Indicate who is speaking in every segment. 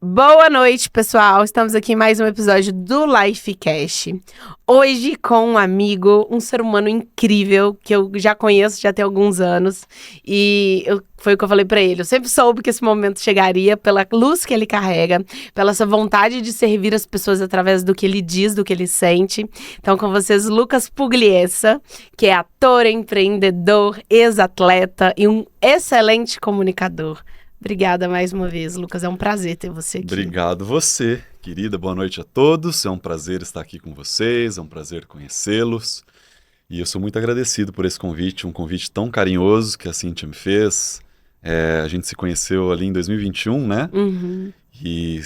Speaker 1: Boa noite, pessoal. Estamos aqui em mais um episódio do Lifecast. Hoje com um amigo, um ser humano incrível, que eu já conheço já tem alguns anos. Foi o que eu falei pra ele. Eu sempre soube que esse momento chegaria pela luz que ele carrega, pela sua vontade de servir as pessoas através do que ele diz, do que ele sente. Então, com vocês, Lucas Pugliese, que é ator, empreendedor, ex-atleta e um excelente comunicador. Obrigada mais uma vez, Lucas. É um prazer ter você aqui.
Speaker 2: Obrigado você, querida. Boa noite a todos. É um prazer estar aqui com vocês, é um prazer conhecê-los. E eu sou muito agradecido por esse convite, um convite tão carinhoso que a Cíntia me fez. A gente se conheceu ali em 2021, né?
Speaker 1: Uhum.
Speaker 2: E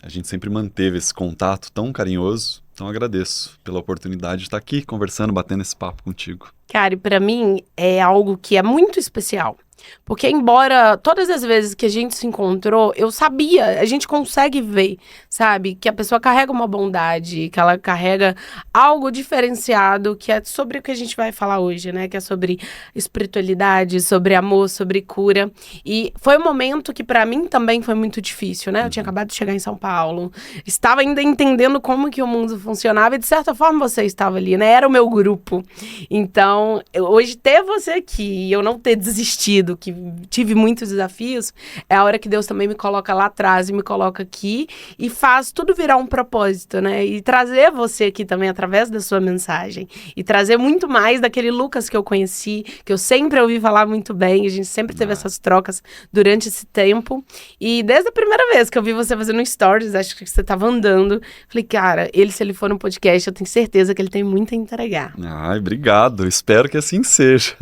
Speaker 2: a gente sempre manteve esse contato tão carinhoso. Então agradeço pela oportunidade de estar aqui conversando, batendo esse papo contigo.
Speaker 1: Cara, e pra mim é algo que é muito especial. Porque embora todas as vezes que a gente se encontrou, eu sabia, a gente consegue ver, sabe? Que a pessoa carrega uma bondade, que ela carrega algo diferenciado, que é sobre o que a gente vai falar hoje, né? Que é sobre espiritualidade, sobre amor, sobre cura. E foi um momento que pra mim também foi muito difícil, né? Eu tinha acabado de chegar em São Paulo, estava ainda entendendo como que o mundo funcionava e de certa forma você estava ali, né? Era o meu grupo. Então, hoje ter você aqui e eu não ter desistido, que tive muitos desafios, é a hora que Deus também me coloca lá atrás e me coloca aqui e faz tudo virar um propósito, né? E trazer você aqui também através da sua mensagem. E trazer muito mais daquele Lucas que eu conheci, que eu sempre ouvi falar muito bem, a gente sempre teve essas trocas durante esse tempo. E desde a primeira vez que eu vi você fazendo um stories, acho que você estava andando, falei, cara, se ele for no podcast, eu tenho certeza que ele tem muito a entregar.
Speaker 2: Ai, obrigado. Espero que assim seja.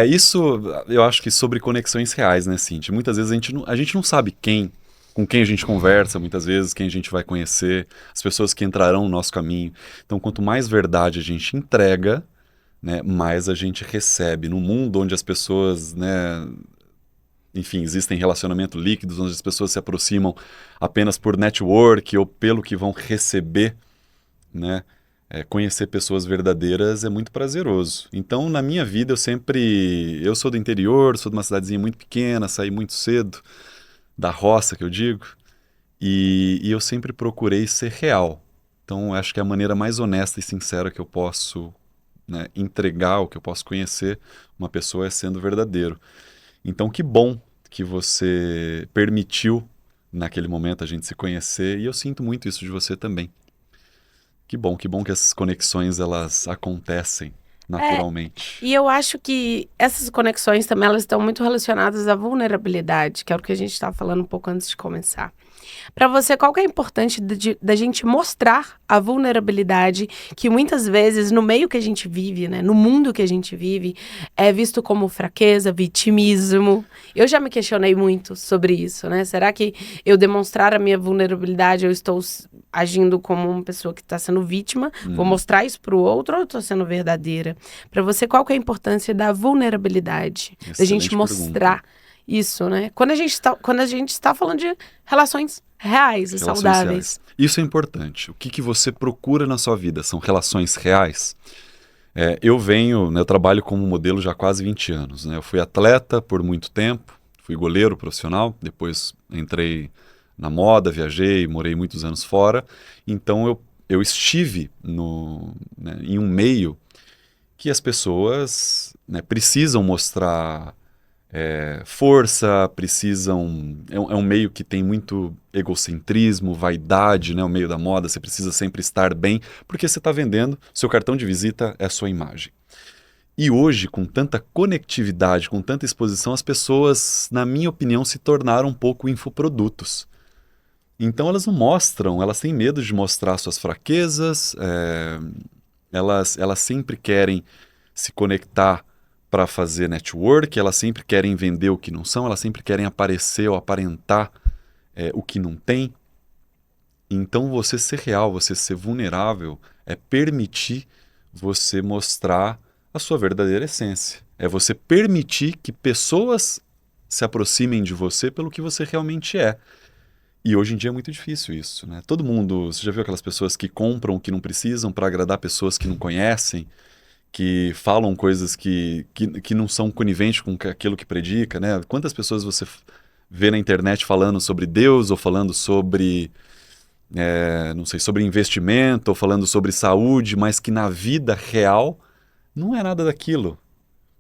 Speaker 2: Isso, eu acho que sobre conexões reais, né, Cintia? Muitas vezes a gente não sabe com quem a gente conversa, muitas vezes quem a gente vai conhecer, as pessoas que entrarão no nosso caminho. Então, quanto mais verdade a gente entrega, né, mais a gente recebe. No mundo onde as pessoas, né, enfim, existem relacionamentos líquidos, onde as pessoas se aproximam apenas por network ou pelo que vão receber, né? Conhecer pessoas verdadeiras é muito prazeroso. Então, na minha vida, eu sou do interior, sou de uma cidadezinha muito pequena, saí muito cedo, da roça, que eu digo, e eu sempre procurei ser real. Então, acho que é a maneira mais honesta e sincera que eu posso, né, entregar, ou que eu posso conhecer uma pessoa é sendo verdadeiro. Então, que bom que você permitiu, naquele momento, a gente se conhecer, e eu sinto muito isso de você também. Que bom que essas conexões elas acontecem naturalmente.
Speaker 1: E eu acho que essas conexões também elas estão muito relacionadas à vulnerabilidade, que é o que a gente estava falando um pouco antes de começar. Para você, qual que é importante da gente mostrar a vulnerabilidade que muitas vezes no meio que a gente vive, né, no mundo que a gente vive, é visto como fraqueza, vitimismo. Eu já me questionei muito sobre isso, né? Será que eu demonstrar a minha vulnerabilidade, eu estou agindo como uma pessoa que está sendo vítima? Vou mostrar isso para o outro ou eu estou sendo verdadeira? Para você, qual que é a importância da vulnerabilidade? Da gente mostrar isso, né? Quando a gente está falando de relações reais e saudáveis.
Speaker 2: Reais. Isso é importante. O que você procura na sua vida? São relações reais? Eu trabalho como modelo já há quase 20 anos. Né? Eu fui atleta por muito tempo, fui goleiro profissional, depois entrei na moda, viajei, morei muitos anos fora. Então eu estive em um meio que as pessoas, né, precisam mostrar força, precisam... É um meio que tem muito egocentrismo, vaidade, né? O meio da moda, você precisa sempre estar bem, porque você está vendendo, seu cartão de visita é a sua imagem. E hoje, com tanta conectividade, com tanta exposição, as pessoas, na minha opinião, se tornaram um pouco infoprodutos. Então elas não mostram, elas têm medo de mostrar suas fraquezas, elas sempre querem se conectar para fazer network, elas sempre querem vender o que não são, elas sempre querem aparecer ou aparentar o que não tem. Então você ser real, você ser vulnerável, é permitir você mostrar a sua verdadeira essência. É você permitir que pessoas se aproximem de você pelo que você realmente é. E hoje em dia é muito difícil isso, né? Todo mundo, você já viu aquelas pessoas que compram o que não precisam para agradar pessoas que não conhecem, que falam coisas que não são coniventes com aquilo que predica, né? Quantas pessoas você vê na internet falando sobre Deus, ou falando sobre, não sei, sobre investimento, ou falando sobre saúde, mas que na vida real não é nada daquilo.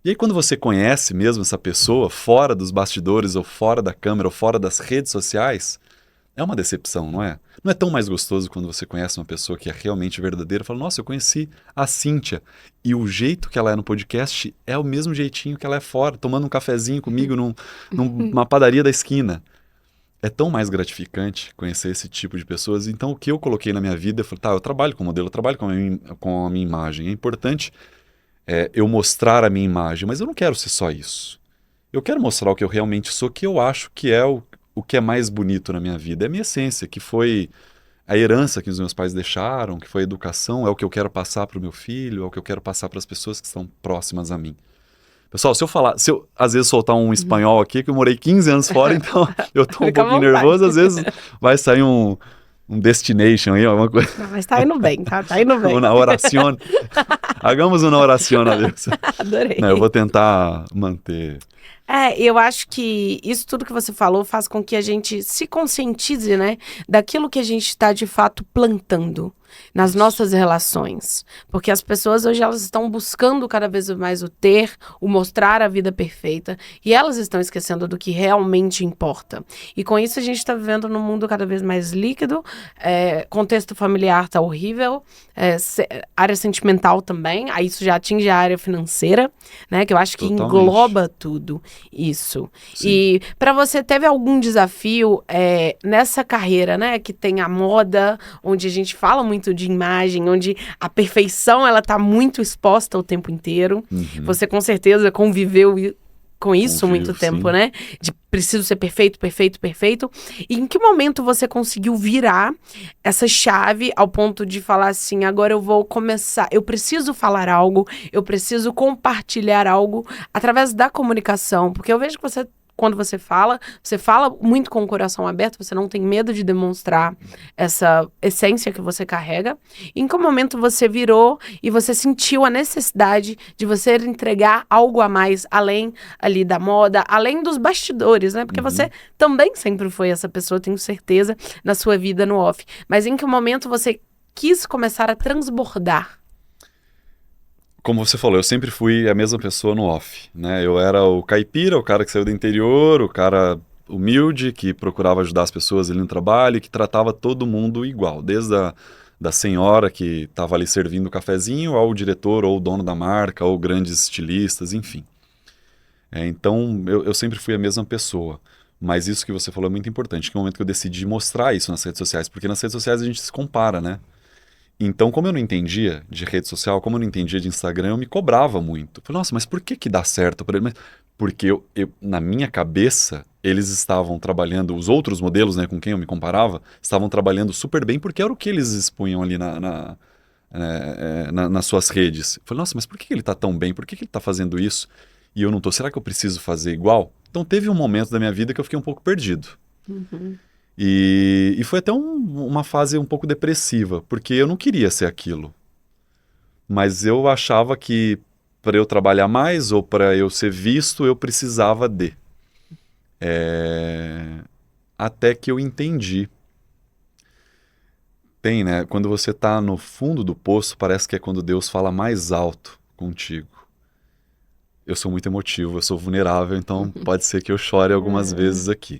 Speaker 2: E aí quando você conhece mesmo essa pessoa, fora dos bastidores, ou fora da câmera, ou fora das redes sociais, é uma decepção, não é? Não é tão mais gostoso quando você conhece uma pessoa que é realmente verdadeira, fala, nossa, eu conheci a Cíntia, e o jeito que ela é no podcast é o mesmo jeitinho que ela é fora, tomando um cafezinho comigo numa padaria da esquina. É tão mais gratificante conhecer esse tipo de pessoas. Então, o que eu coloquei na minha vida, eu falei, tá, eu trabalho com modelo, eu trabalho com a minha imagem. É importante eu mostrar a minha imagem, mas eu não quero ser só isso. Eu quero mostrar o que eu realmente sou, que eu acho que é o que é mais bonito na minha vida. É a minha essência, que foi a herança que os meus pais deixaram, que foi a educação, é o que eu quero passar para o meu filho, é o que eu quero passar para as pessoas que estão próximas a mim. Pessoal, se eu às vezes soltar um espanhol aqui, que eu morei 15 anos fora, então eu tô um
Speaker 1: Fica à
Speaker 2: pouquinho
Speaker 1: vontade.
Speaker 2: nervoso, às vezes vai sair um destination aí, alguma coisa.
Speaker 1: Não, mas tá indo bem, tá indo bem.
Speaker 2: Uma oração. Hagamos uma oração a Deus.
Speaker 1: Adorei.
Speaker 2: Não, eu vou tentar manter.
Speaker 1: Eu acho que isso tudo que você falou faz com que a gente se conscientize, né, daquilo que a gente está de fato plantando nas nossas relações. Porque as pessoas hoje elas estão buscando cada vez mais o ter, o mostrar a vida perfeita, e elas estão esquecendo do que realmente importa. E com isso a gente está vivendo num mundo cada vez mais líquido, contexto familiar tá horrível, área sentimental também, aí isso já atinge a área financeira, né, que eu acho que
Speaker 2: Totalmente.
Speaker 1: engloba tudo isso.
Speaker 2: Sim.
Speaker 1: E para você, teve algum desafio nessa carreira, né, que tem a moda, onde a gente fala muito de imagem, onde a perfeição ela tá muito exposta o tempo inteiro.
Speaker 2: Uhum.
Speaker 1: Você com certeza conviveu com isso muito tempo,
Speaker 2: sim.
Speaker 1: né? De preciso ser perfeito, perfeito, perfeito. E em que momento você conseguiu virar essa chave ao ponto de falar assim, agora eu vou começar, eu preciso falar algo, eu preciso compartilhar algo através da comunicação, porque eu vejo que você, quando você fala muito com o coração aberto, você não tem medo de demonstrar essa essência que você carrega. E em que momento você virou e você sentiu a necessidade de você entregar algo a mais, além ali da moda, além dos bastidores, né? Porque você também sempre foi essa pessoa, tenho certeza, na sua vida no off. Mas em que momento você quis começar a transbordar?
Speaker 2: Como você falou, eu sempre fui a mesma pessoa no off, né? Eu era o caipira, o cara que saiu do interior, o cara humilde, que procurava ajudar as pessoas ali no trabalho e que tratava todo mundo igual, desde da senhora que estava ali servindo o cafezinho ao diretor ou o dono da marca ou grandes estilistas, enfim. Então, eu sempre fui a mesma pessoa. Mas isso que você falou é muito importante, que é o momento que eu decidi mostrar isso nas redes sociais, porque nas redes sociais a gente se compara, né? Então, como eu não entendia de rede social, como eu não entendia de Instagram, eu me cobrava muito. Falei, nossa, mas por que dá certo para ele? Porque na minha cabeça, eles estavam trabalhando, os outros modelos, né, com quem eu me comparava, estavam trabalhando super bem porque era o que eles expunham ali nas suas redes. Falei, nossa, mas por que ele está tão bem? Por que ele está fazendo isso? E eu não tô. Será que eu preciso fazer igual? Então, teve um momento da minha vida que eu fiquei um pouco perdido.
Speaker 1: Uhum.
Speaker 2: E foi até uma fase um pouco depressiva, porque eu não queria ser aquilo. Mas eu achava que para eu trabalhar mais ou para eu ser visto, eu precisava de. Até que eu entendi. Tem, né? Quando você está no fundo do poço, parece que é quando Deus fala mais alto contigo. Eu sou muito emotivo, eu sou vulnerável, então pode ser que eu chore algumas vezes aqui.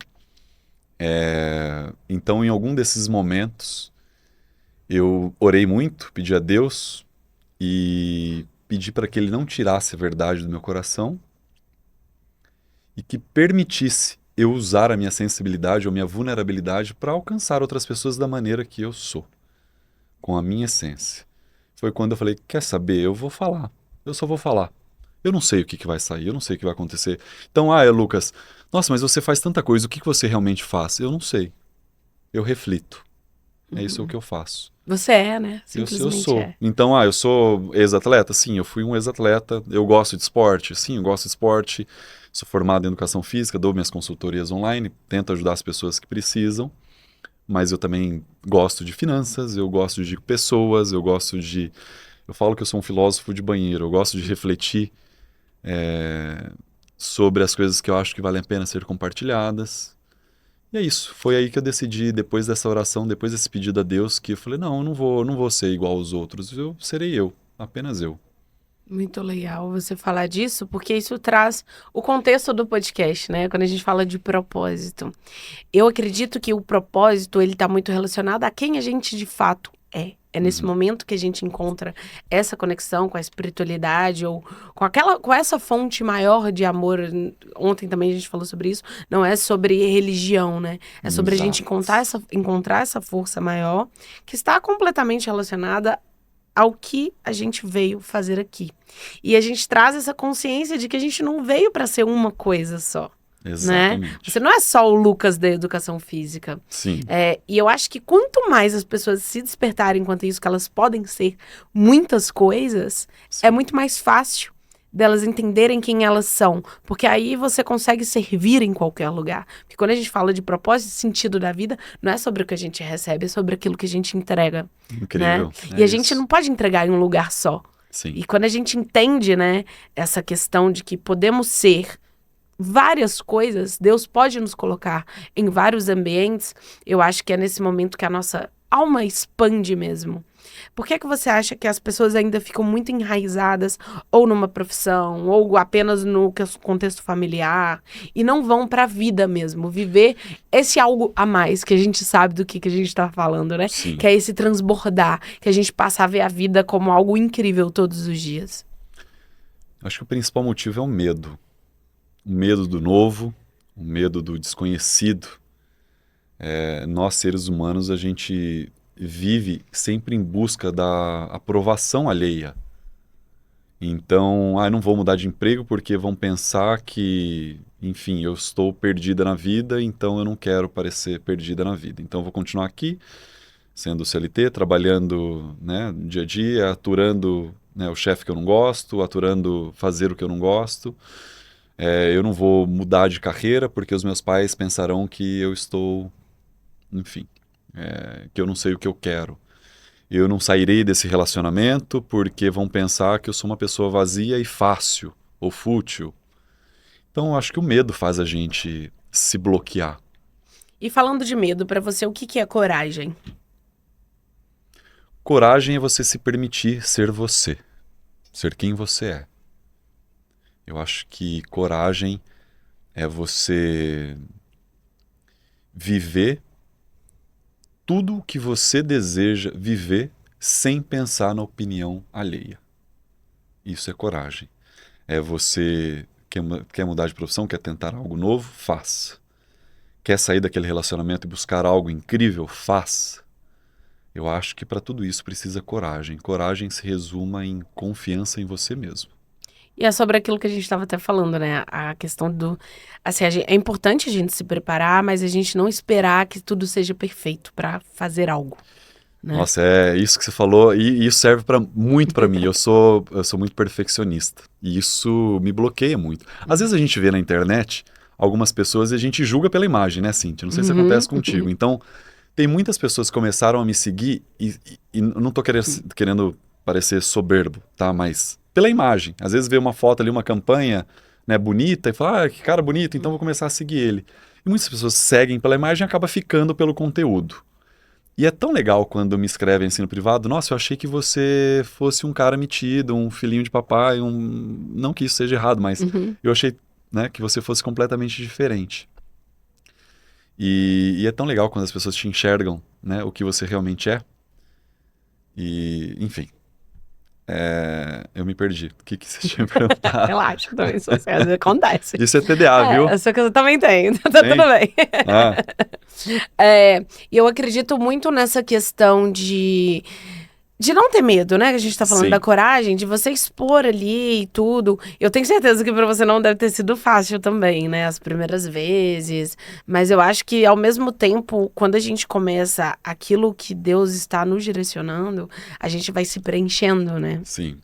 Speaker 2: Então, em algum desses momentos, eu orei muito, pedi a Deus e pedi para que Ele não tirasse a verdade do meu coração e que permitisse eu usar a minha sensibilidade ou minha vulnerabilidade para alcançar outras pessoas da maneira que eu sou, com a minha essência. Foi quando eu falei, quer saber, eu vou falar, eu só vou falar. Eu não sei o que vai sair, eu não sei o que vai acontecer. Então, Lucas, nossa, mas você faz tanta coisa, o que você realmente faz? Eu não sei. Eu reflito. É isso o que eu faço.
Speaker 1: Você é, né?
Speaker 2: Eu
Speaker 1: Simplesmente
Speaker 2: sou.
Speaker 1: é.
Speaker 2: Então, eu sou ex-atleta? Sim, eu fui um ex-atleta. Eu gosto de esporte? Sim, eu gosto de esporte. Sou formado em educação física, dou minhas consultorias online, tento ajudar as pessoas que precisam. Mas eu também gosto de finanças, eu gosto de pessoas, eu gosto de... Eu falo que eu sou um filósofo de banheiro, eu gosto de refletir sobre as coisas que eu acho que valem a pena ser compartilhadas. E é isso. Foi aí que eu decidi, depois dessa oração, depois desse pedido a Deus, que eu falei, não, eu não vou ser igual aos outros. Eu serei eu, apenas eu.
Speaker 1: Muito legal você falar disso, porque isso traz o contexto do podcast, né? Quando a gente fala de propósito. Eu acredito que o propósito, ele tá muito relacionado a quem a gente de fato é. É nesse
Speaker 2: Uhum.
Speaker 1: momento que a gente encontra essa conexão com a espiritualidade ou com essa fonte maior de amor. Ontem também a gente falou sobre isso. Não é sobre religião, né? É sobre a gente
Speaker 2: Exato.
Speaker 1: encontrar essa força maior que está completamente relacionada ao que a gente veio fazer aqui. E a gente traz essa consciência de que a gente não veio para ser uma coisa só, né? Você
Speaker 2: Exatamente.
Speaker 1: não é só o Lucas da educação física.
Speaker 2: Sim.
Speaker 1: E eu acho que quanto mais as pessoas se despertarem quanto a isso, que elas podem ser muitas coisas, é
Speaker 2: Sim.
Speaker 1: muito mais fácil delas entenderem quem elas são. Porque aí você consegue servir em qualquer lugar. Porque quando a gente fala de propósito e sentido da vida, não é sobre o que a gente recebe, é sobre aquilo que a gente entrega, né?
Speaker 2: Incrível.
Speaker 1: E
Speaker 2: É
Speaker 1: a gente
Speaker 2: isso.
Speaker 1: não pode entregar em um lugar só.
Speaker 2: Sim.
Speaker 1: E quando a gente entende, né, essa questão de que podemos ser várias coisas, Deus pode nos colocar em vários ambientes, eu acho que é nesse momento que a nossa alma expande mesmo. Por que que você acha que as pessoas ainda ficam muito enraizadas ou numa profissão, ou apenas no contexto familiar, e não vão para a vida mesmo, viver esse algo a mais, que a gente sabe do que a gente está falando, né?
Speaker 2: Sim.
Speaker 1: Que é esse transbordar, que a gente passa a ver a vida como algo incrível todos os dias.
Speaker 2: Acho que o principal motivo é o medo. O medo do novo, o medo do desconhecido. Nós, seres humanos, a gente vive sempre em busca da aprovação alheia. Então, eu não vou mudar de emprego porque vão pensar que, enfim, eu estou perdida na vida, então eu não quero parecer perdida na vida. Então, eu vou continuar aqui, sendo CLT, trabalhando, né, no dia a dia, aturando, né, o chefe que eu não gosto, aturando fazer o que eu não gosto. Eu não vou mudar de carreira porque os meus pais pensarão que eu estou, enfim, que eu não sei o que eu quero. Eu não sairei desse relacionamento porque vão pensar que eu sou uma pessoa vazia e fácil ou fútil. Então, eu acho que o medo faz a gente se bloquear.
Speaker 1: E falando de medo, para você, o que que é coragem?
Speaker 2: Coragem é você se permitir ser você, ser quem você é. Eu acho que coragem é você viver tudo o que você deseja viver sem pensar na opinião alheia. Isso é coragem. É você quer mudar de profissão, quer tentar algo novo? Faça. Quer sair daquele relacionamento e buscar algo incrível? Faça. Eu acho que para tudo isso precisa coragem. Coragem se resuma em confiança em você mesmo.
Speaker 1: E é sobre aquilo que a gente estava até falando, né? A questão do... Assim, é importante a gente se preparar, mas a gente não esperar que tudo seja perfeito para fazer algo, né?
Speaker 2: Nossa, é isso que você falou e isso serve muito para mim. Eu sou muito perfeccionista e isso me bloqueia muito. Às vezes a gente vê na internet algumas pessoas e a gente julga pela imagem, né, Cíntia? Não sei se
Speaker 1: Uhum.
Speaker 2: acontece contigo. Então, tem muitas pessoas que começaram a me seguir e não tô querendo parecer soberbo, tá? Mas pela imagem. Às vezes vê uma foto ali, uma campanha, né, bonita e fala, que cara bonito, então vou começar a seguir ele. E muitas pessoas seguem pela imagem e acabam ficando pelo conteúdo. E é tão legal quando me escrevem assim no privado, nossa, eu achei que você fosse um cara metido, um filhinho de papai, não que isso seja errado, mas
Speaker 1: Uhum.
Speaker 2: eu achei, né, que você fosse completamente diferente. E é tão legal quando as pessoas te enxergam, né, o que você realmente é. E, enfim, eu me perdi. O que você tinha perguntado?
Speaker 1: Relaxa, também, isso acontece.
Speaker 2: Isso é TDA, viu?
Speaker 1: Essa coisa eu também tenho, tá tudo
Speaker 2: Tem?
Speaker 1: bem.
Speaker 2: Ah,
Speaker 1: E eu acredito muito nessa questão de não ter medo, né? Que a gente tá falando da
Speaker 2: sim,
Speaker 1: coragem, de você expor ali e tudo. Eu tenho certeza que pra você não deve ter sido fácil também, né? As primeiras vezes. Mas eu acho que, ao mesmo tempo, quando a gente começa aquilo que Deus está nos direcionando, a gente vai se preenchendo, né?
Speaker 2: sim.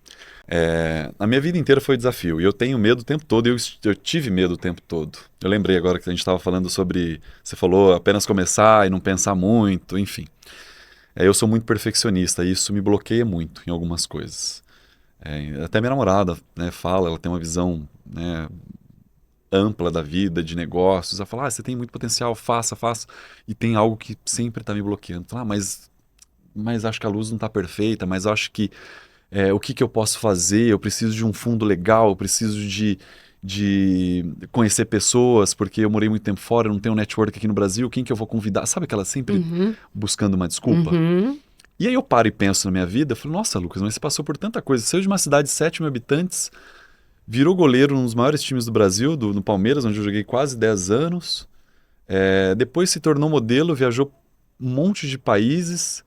Speaker 2: A minha vida inteira foi desafio e eu tenho medo o tempo todo, eu tive medo o tempo todo. Eu lembrei agora que a gente estava falando sobre, você falou apenas começar e não pensar muito, enfim. Eu sou muito perfeccionista e isso me bloqueia muito em algumas coisas. Até minha namorada, né, fala, ela tem uma visão, né, ampla da vida, de negócios, a falar, você tem muito potencial, faça. E tem algo que sempre tá me bloqueando. Falar, mas acho que a luz não tá perfeita, mas acho que o que eu posso fazer? Eu preciso de um fundo legal, eu preciso de conhecer pessoas, porque eu morei muito tempo fora, eu não tenho network aqui no Brasil, quem que eu vou convidar? Sabe aquela sempre buscando uma desculpa? E aí eu paro e penso na minha vida, eu falo, nossa, Lucas, mas você passou por tanta coisa. Saiu de uma cidade de 7 mil habitantes, virou goleiro num dos maiores times do Brasil, no Palmeiras, onde eu joguei quase 10 anos. Depois se tornou modelo, viajou um monte de países.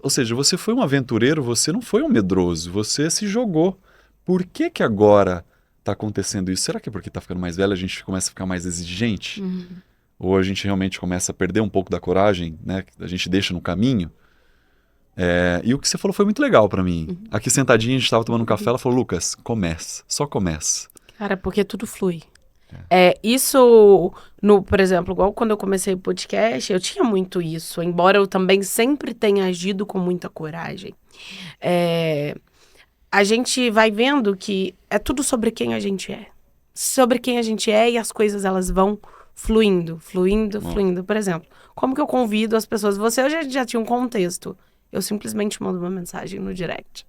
Speaker 2: Ou seja, você foi um aventureiro, você não foi um medroso, você se jogou. Por que agora está acontecendo isso? Será que é porque está ficando mais velho, a gente começa a ficar mais exigente? Ou a gente realmente começa a perder um pouco da coragem, né? A gente deixa no caminho? E o que você falou foi muito legal pra mim. Aqui sentadinha, a gente tava tomando um café, ela falou, Lucas, começa, só começa.
Speaker 1: Cara, porque tudo flui. Isso, por exemplo, igual quando eu comecei o podcast, eu tinha muito isso, embora eu também sempre tenha agido com muita coragem. A gente vai vendo que é tudo sobre quem a gente é. Sobre quem a gente é e as coisas elas vão fluindo. Por exemplo, como que eu convido as pessoas? Você já tinha um contexto. Eu simplesmente mando uma mensagem no direct.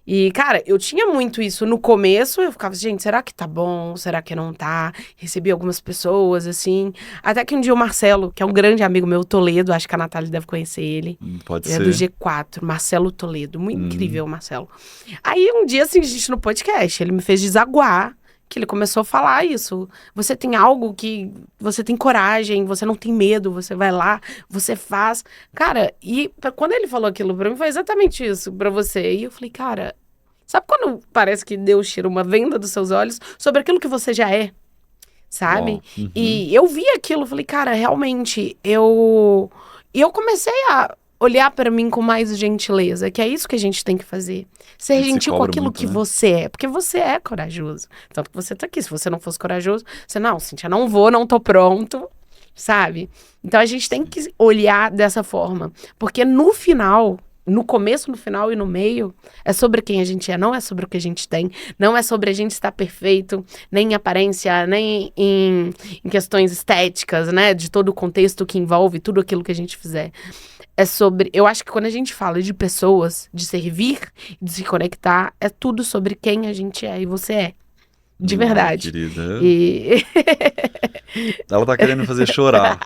Speaker 1: E, cara, eu tinha muito isso. No começo, eu ficava, gente, será que tá bom? Será que não tá? Recebi algumas pessoas, assim. Até que um dia o Marcelo, que é um grande amigo meu, Toledo, acho que a Natália deve conhecer ele.
Speaker 2: Pode
Speaker 1: ele
Speaker 2: ser.
Speaker 1: É do G4, Marcelo Toledo. Muito incrível, Marcelo. Aí, um dia, assim, a gente no podcast, ele me fez desaguar, que ele começou a falar isso. Você tem algo que... Você tem coragem, você não tem medo, você vai lá, você faz. Cara, e quando ele falou aquilo pra mim, foi exatamente isso pra você. E eu falei, cara... Sabe quando parece que Deus tira uma venda dos seus olhos sobre aquilo que você já é? Sabe? E eu vi aquilo, falei, cara, realmente, eu comecei a olhar pra mim com mais gentileza, que é isso que a gente tem que fazer. Ser gentil com aquilo
Speaker 2: muito,
Speaker 1: que
Speaker 2: né?
Speaker 1: você é, porque você é corajoso. Tanto que você tá aqui, se você não fosse corajoso, você, não, Cíntia, não vou, não tô pronto, sabe? Então a gente tem que olhar dessa forma, porque no final... No começo, no final e no meio, é sobre quem a gente é, não é sobre o que a gente tem, não é sobre a gente estar perfeito, nem em aparência, nem em questões estéticas, né, de todo o contexto que envolve tudo aquilo que a gente fizer. É sobre, eu acho que quando a gente fala de pessoas, de servir, de se conectar, é tudo sobre quem a gente é e você é. De verdade.
Speaker 2: Querida.
Speaker 1: E...
Speaker 2: Ela tá querendo me fazer chorar.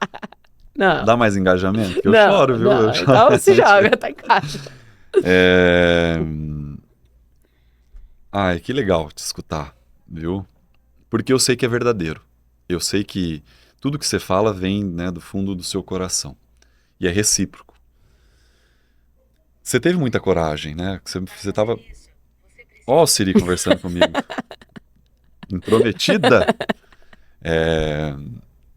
Speaker 1: Não.
Speaker 2: Dá mais engajamento? Eu
Speaker 1: não,
Speaker 2: choro, viu?
Speaker 1: Não.
Speaker 2: Eu choro.
Speaker 1: Então se joga, tá em casa.
Speaker 2: Ai, que legal te escutar, viu? Porque eu sei que é verdadeiro. Eu sei que tudo que você fala vem, né, do fundo do seu coração. E é recíproco. Você teve muita coragem, né? Você tava... Ó, o Siri conversando comigo. Intrometida?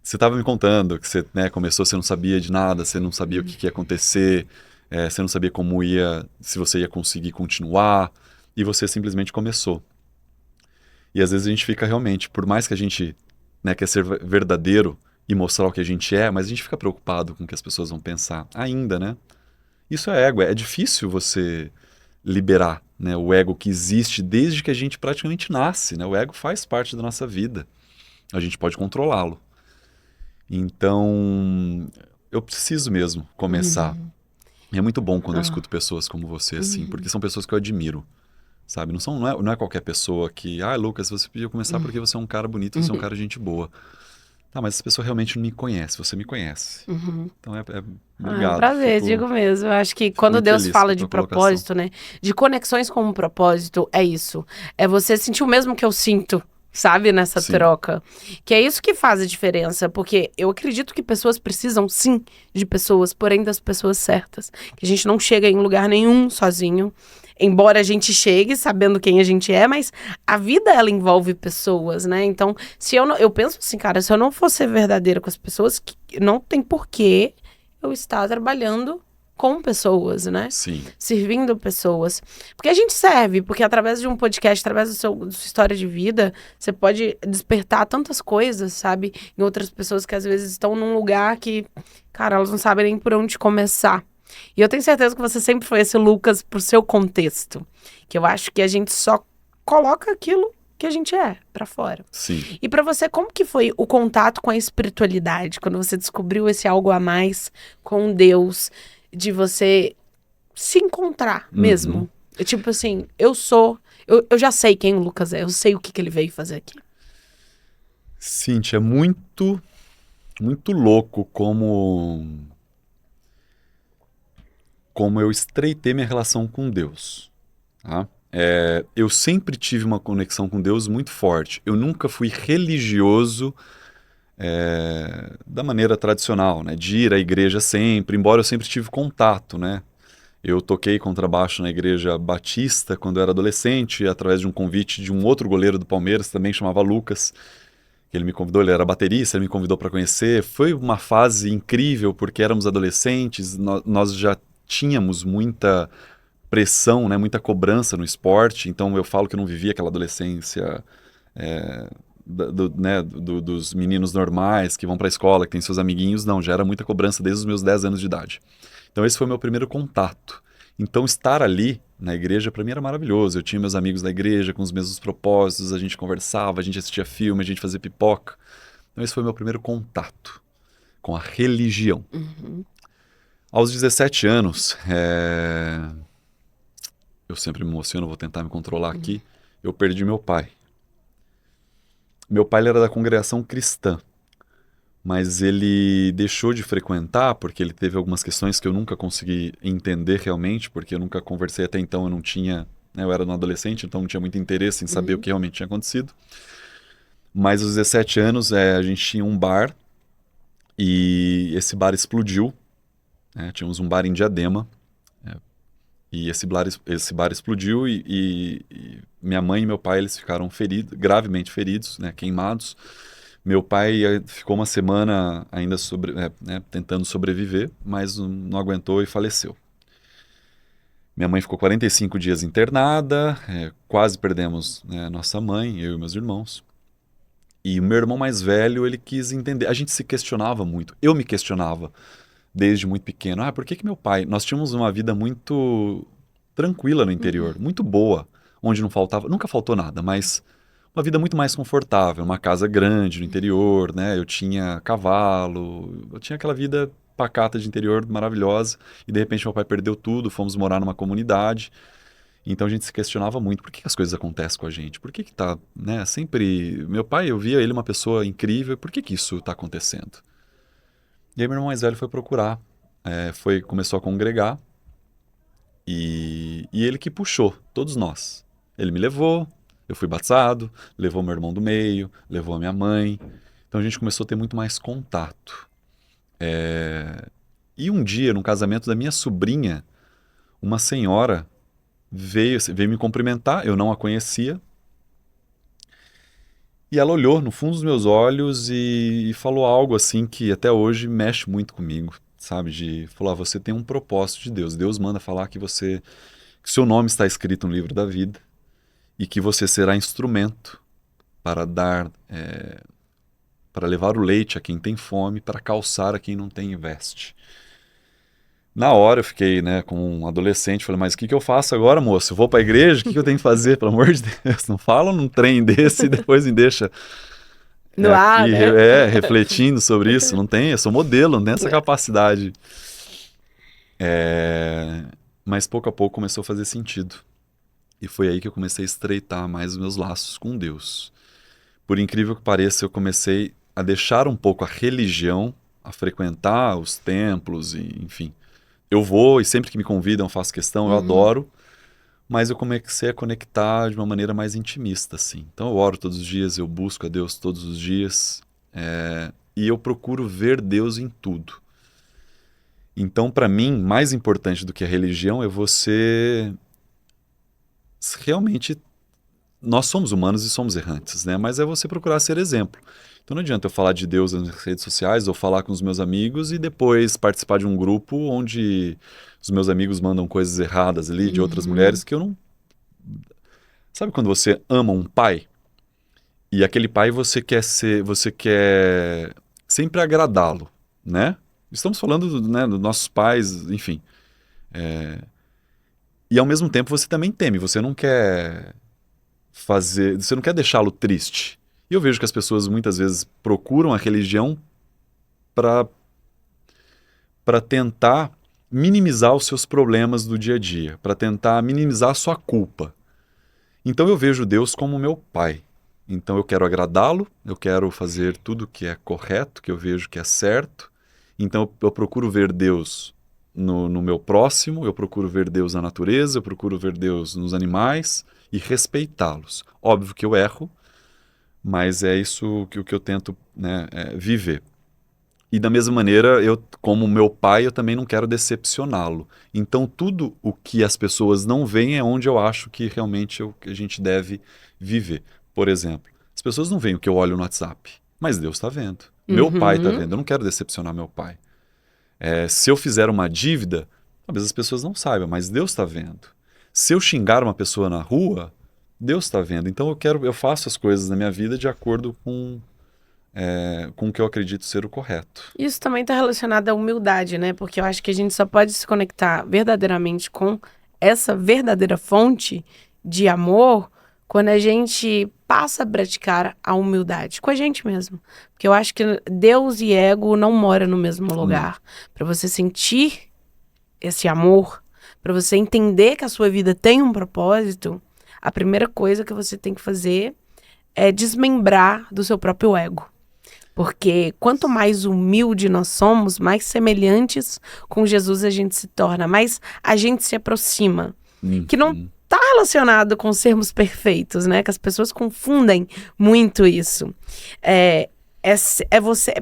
Speaker 2: Você estava me contando que você, né, começou, você não sabia de nada, você não sabia o que ia acontecer, você não sabia se você ia conseguir continuar, e você simplesmente começou. E às vezes a gente fica realmente, por mais que a gente, né, quer ser verdadeiro e mostrar o que a gente é, mas a gente fica preocupado com o que as pessoas vão pensar ainda, né? Isso é ego, é difícil você liberar, né, o ego que existe desde que a gente praticamente nasce, né? O ego faz parte da nossa vida, a gente pode controlá-lo. Então, eu preciso mesmo começar. E é muito bom quando eu escuto pessoas como você, assim, porque são pessoas que eu admiro, sabe? Não é qualquer pessoa que... Lucas, você podia começar porque você é um cara bonito, você é um cara de gente boa. Tá, mas essa pessoa realmente não me conhece, você me conhece. Então, obrigado.
Speaker 1: É um prazer, digo mesmo. Eu acho que quando Deus fala de propósito, né? De conexões com um propósito, é isso. É você sentir o mesmo que eu sinto. Sabe, nessa troca. Que é isso que faz a diferença, porque eu acredito que pessoas precisam, sim, de pessoas, porém das pessoas certas. Que a gente não chega em lugar nenhum sozinho, embora a gente chegue sabendo quem a gente é, mas a vida, ela envolve pessoas, né? Então, se eu penso assim, cara, se eu não for ser verdadeira com as pessoas, não tem porquê eu estar trabalhando com pessoas, né?
Speaker 2: Sim.
Speaker 1: Servindo pessoas. Porque a gente serve, porque através de um podcast, através da sua história de vida, você pode despertar tantas coisas, sabe? Em outras pessoas que às vezes estão num lugar que, cara, elas não sabem nem por onde começar. E eu tenho certeza que você sempre foi esse Lucas pro seu contexto. Que eu acho que a gente só coloca aquilo que a gente é pra fora.
Speaker 2: Sim.
Speaker 1: E pra você, como que foi o contato com a espiritualidade, quando você descobriu esse algo a mais com Deus, de você se encontrar mesmo? Tipo assim, eu já sei quem o Lucas é, eu sei o que ele veio fazer aqui.
Speaker 2: Cíntia, é muito, muito louco como eu estreitei minha relação com Deus, tá? Eu sempre tive uma conexão com Deus muito forte. Eu nunca fui religioso da maneira tradicional, né? De ir à igreja sempre, embora eu sempre tive contato, né? Eu toquei contrabaixo na igreja batista quando eu era adolescente, através de um convite de um outro goleiro do Palmeiras, também chamava Lucas. Ele me convidou, ele era baterista, ele me convidou para conhecer. Foi uma fase incrível, porque éramos adolescentes, nós já tínhamos muita pressão, né, muita cobrança no esporte, então eu falo que eu não vivia aquela adolescência dos meninos normais que vão para a escola, que tem seus amiguinhos, não, já era muita cobrança desde os meus 10 anos de idade. Então esse foi o meu primeiro contato. Então estar ali na igreja para mim era maravilhoso. Eu tinha meus amigos da igreja com os mesmos propósitos, a gente conversava, a gente assistia filme, a gente fazia pipoca. Então esse foi o meu primeiro contato com a religião. Aos 17 anos, eu sempre me emociono, vou tentar me controlar aqui, eu perdi meu pai. Meu pai ele era da congregação cristã, mas ele deixou de frequentar porque ele teve algumas questões que eu nunca consegui entender realmente, porque eu nunca conversei até então, eu não tinha, né, eu era um adolescente, então não tinha muito interesse em saber o que realmente tinha acontecido. Mas aos 17 anos a gente tinha um bar e esse bar explodiu, né, tínhamos um bar em Diadema, e esse bar explodiu e minha mãe e meu pai eles ficaram feridos, gravemente feridos, né, queimados. Meu pai ficou uma semana ainda tentando sobreviver, mas não aguentou e faleceu. Minha mãe ficou 45 dias internada, quase perdemos, né, nossa mãe, eu e meus irmãos. E o meu irmão mais velho, ele quis entender. A gente se questionava muito, eu me questionava desde muito pequeno. Por que meu pai... Nós tínhamos uma vida muito tranquila no interior, muito boa, onde não faltava, nunca faltou nada, mas uma vida muito mais confortável, uma casa grande no interior, né? Eu tinha cavalo, eu tinha aquela vida pacata de interior maravilhosa, e de repente meu pai perdeu tudo, fomos morar numa comunidade, então a gente se questionava muito, por que as coisas acontecem com a gente? Por que tá, né, sempre... Meu pai, eu via ele uma pessoa incrível, por que isso está acontecendo? E aí meu irmão mais velho foi procurar, começou a congregar, e ele que puxou, todos nós. Ele me levou, eu fui batizado, levou meu irmão do meio, levou a minha mãe. Então a gente começou a ter muito mais contato. E um dia, no casamento da minha sobrinha, uma senhora veio me cumprimentar, eu não a conhecia. E ela olhou no fundo dos meus olhos e falou algo assim que até hoje mexe muito comigo, sabe? Falou, você tem um propósito de Deus. Deus manda falar que seu nome está escrito no livro da vida e que você será instrumento para para levar o leite a quem tem fome, para calçar a quem não tem veste. Na hora eu fiquei, né, como um adolescente, falei, mas o que eu faço agora, moço? Eu vou para a igreja? O que eu tenho que fazer? Pelo amor de Deus, não fala num trem desse e depois me deixa
Speaker 1: no ar,
Speaker 2: aqui,
Speaker 1: né?
Speaker 2: refletindo sobre isso. Não tem, eu sou modelo, não tenho essa capacidade. Mas pouco a pouco começou a fazer sentido. E foi aí que eu comecei a estreitar mais os meus laços com Deus. Por incrível que pareça, eu comecei a deixar um pouco a religião, a frequentar os templos, e, enfim. Eu vou e sempre que me convidam eu faço questão, eu adoro, mas eu comecei a conectar de uma maneira mais intimista, assim. Então eu oro todos os dias, eu busco a Deus todos os dias, e eu procuro ver Deus em tudo. Então, para mim, mais importante do que a religião é você realmente... Nós somos humanos e somos errantes, né? Mas é você procurar ser exemplo. Então não adianta eu falar de Deus nas redes sociais ou falar com os meus amigos e depois participar de um grupo onde os meus amigos mandam coisas erradas ali de outras mulheres que eu não... Sabe quando você ama um pai e aquele pai você quer sempre agradá-lo, né? Estamos falando, né, dos nossos pais, enfim. E ao mesmo tempo você também teme, você não quer você não quer deixá-lo triste. E eu vejo que as pessoas muitas vezes procuram a religião para tentar minimizar os seus problemas do dia a dia, para tentar minimizar a sua culpa. Então eu vejo Deus como meu pai. Então eu quero agradá-lo, eu quero fazer tudo que é correto, que eu vejo que é certo. Então eu procuro ver Deus no meu próximo, eu procuro ver Deus na natureza, eu procuro ver Deus nos animais e respeitá-los. Óbvio que eu erro, mas é isso que eu tento, né, viver. E da mesma maneira, eu, como meu pai, eu também não quero decepcioná-lo. Então, tudo o que as pessoas não veem é onde eu acho que realmente a gente deve viver. Por exemplo, as pessoas não veem o que eu olho no WhatsApp, mas Deus está vendo. Meu pai está
Speaker 1: Uhum.
Speaker 2: vendo. Eu não quero decepcionar meu pai. Se eu fizer uma dívida, talvez as pessoas não saibam, mas Deus está vendo. Se eu xingar uma pessoa na rua, Deus está vendo. Então, eu faço as coisas na minha vida de acordo com o que eu acredito ser o correto.
Speaker 1: Isso também está relacionado à humildade, né? Porque eu acho que a gente só pode se conectar verdadeiramente com essa verdadeira fonte de amor quando a gente passa a praticar a humildade com a gente mesmo. Porque eu acho que Deus e ego não moram no mesmo
Speaker 2: Não.
Speaker 1: lugar. Para você sentir esse amor, para você entender que a sua vida tem um propósito, a primeira coisa que você tem que fazer é desmembrar do seu próprio ego. Porque quanto mais humilde nós somos, mais semelhantes com Jesus a gente se torna, mais a gente se aproxima. Que não
Speaker 2: Uhum.
Speaker 1: está relacionado com sermos perfeitos, né? Que as pessoas confundem muito isso.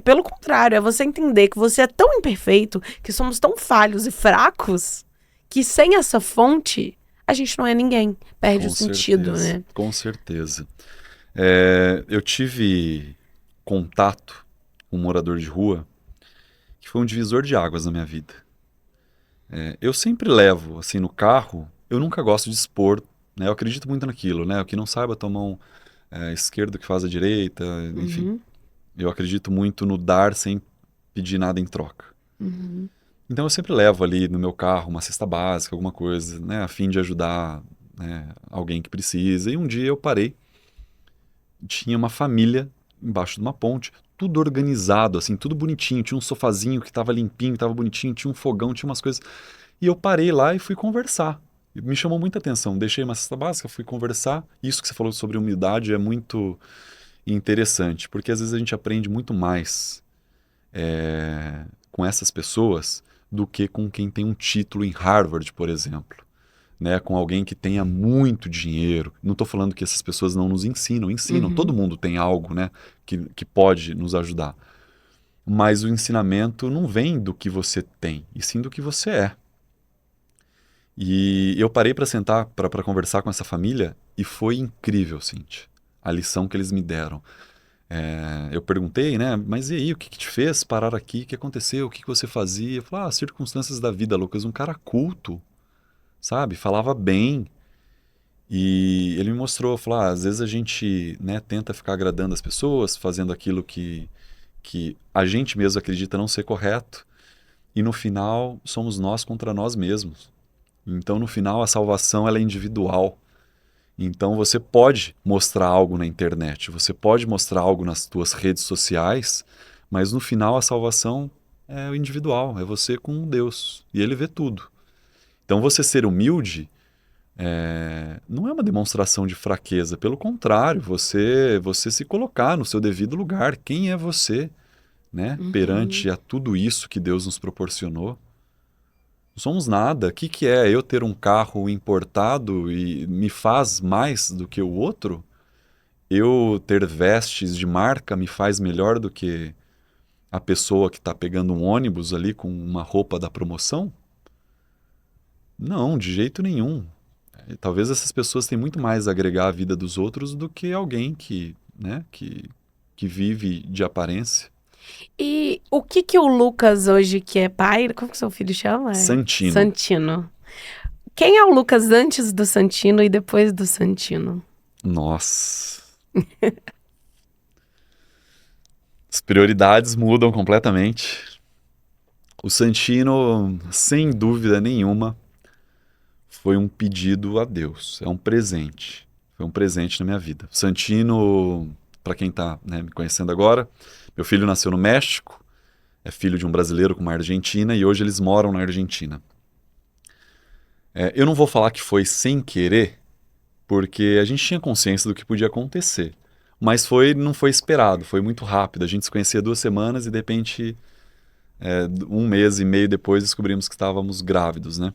Speaker 1: Pelo contrário, é você entender que você é tão imperfeito, que somos tão falhos e fracos, que sem essa fonte, a gente não é ninguém. Perde o
Speaker 2: Com
Speaker 1: sentido,
Speaker 2: certeza,
Speaker 1: né?
Speaker 2: com certeza. Eu tive contato com um morador de rua que foi um divisor de águas na minha vida. Eu sempre levo, assim, no carro, eu nunca gosto de expor, né? Eu acredito muito naquilo, né? O que não saiba tomar esquerdo que faz a direita, enfim.
Speaker 1: Uhum,
Speaker 2: Eu acredito muito no dar sem pedir nada em troca.
Speaker 1: uhum,
Speaker 2: Então eu sempre levo ali no meu carro uma cesta básica, alguma coisa, né? A fim de ajudar, né, alguém que precisa. E um dia eu parei, tinha uma família embaixo de uma ponte, tudo organizado, assim, tudo bonitinho. Tinha um sofazinho que estava limpinho, estava bonitinho, tinha um fogão, tinha umas coisas. E eu parei lá e fui conversar. E me chamou muita atenção. Deixei uma cesta básica, fui conversar. Isso que você falou sobre humildade é muito interessante, porque às vezes a gente aprende muito mais com essas pessoas do que com quem tem um título em Harvard, por exemplo. Né, com alguém que tenha muito dinheiro. Não estou falando que essas pessoas não nos ensinam. Todo
Speaker 1: uhum.
Speaker 2: mundo tem algo, né, que pode nos ajudar. Mas o ensinamento não vem do que você tem, e sim do que você é. E eu parei para sentar, para conversar com essa família, e foi incrível, Cintia, a lição que eles me deram. Eu perguntei, né, mas e aí, o que te fez parar aqui? O que aconteceu? O que você fazia? Eu falei, as circunstâncias da vida, Lucas, um cara culto, sabe? Falava bem. E ele me mostrou, falou, às vezes a gente, né, tenta ficar agradando as pessoas, fazendo aquilo que a gente mesmo acredita não ser correto, e no final somos nós contra nós mesmos. Então, no final, a salvação ela é individual. Então, você pode mostrar algo na internet, você pode mostrar algo nas suas redes sociais, mas no final a salvação é individual, é você com Deus, e Ele vê tudo. Então, você ser humilde não é uma demonstração de fraqueza, pelo contrário, você se colocar no seu devido lugar. Quem é você, né,
Speaker 1: Uhum.
Speaker 2: perante a tudo isso que Deus nos proporcionou? Não somos nada. O que é eu ter um carro importado e me faz mais do que o outro? Eu ter vestes de marca me faz melhor do que a pessoa que está pegando um ônibus ali com uma roupa da promoção? Não, de jeito nenhum. Talvez essas pessoas tenham muito mais a agregar à vida dos outros do que alguém que, né, que vive de aparência.
Speaker 1: E o que que o Lucas hoje, que é pai, como que seu filho chama?
Speaker 2: Santino.
Speaker 1: Santino. Quem é o Lucas antes do Santino e depois do Santino?
Speaker 2: Nossa. As prioridades mudam completamente. O Santino, sem dúvida nenhuma, foi um pedido a Deus. É um presente. Foi um presente na minha vida. Santino, para quem está, né, me conhecendo agora, meu filho nasceu no México, é filho de um brasileiro com uma argentina e hoje eles moram na Argentina. Eu não vou falar que foi sem querer, porque a gente tinha consciência do que podia acontecer. Mas não foi esperado, foi muito rápido. A gente se conhecia 2 semanas e de repente, 1 mês e meio depois, descobrimos que estávamos grávidos, né?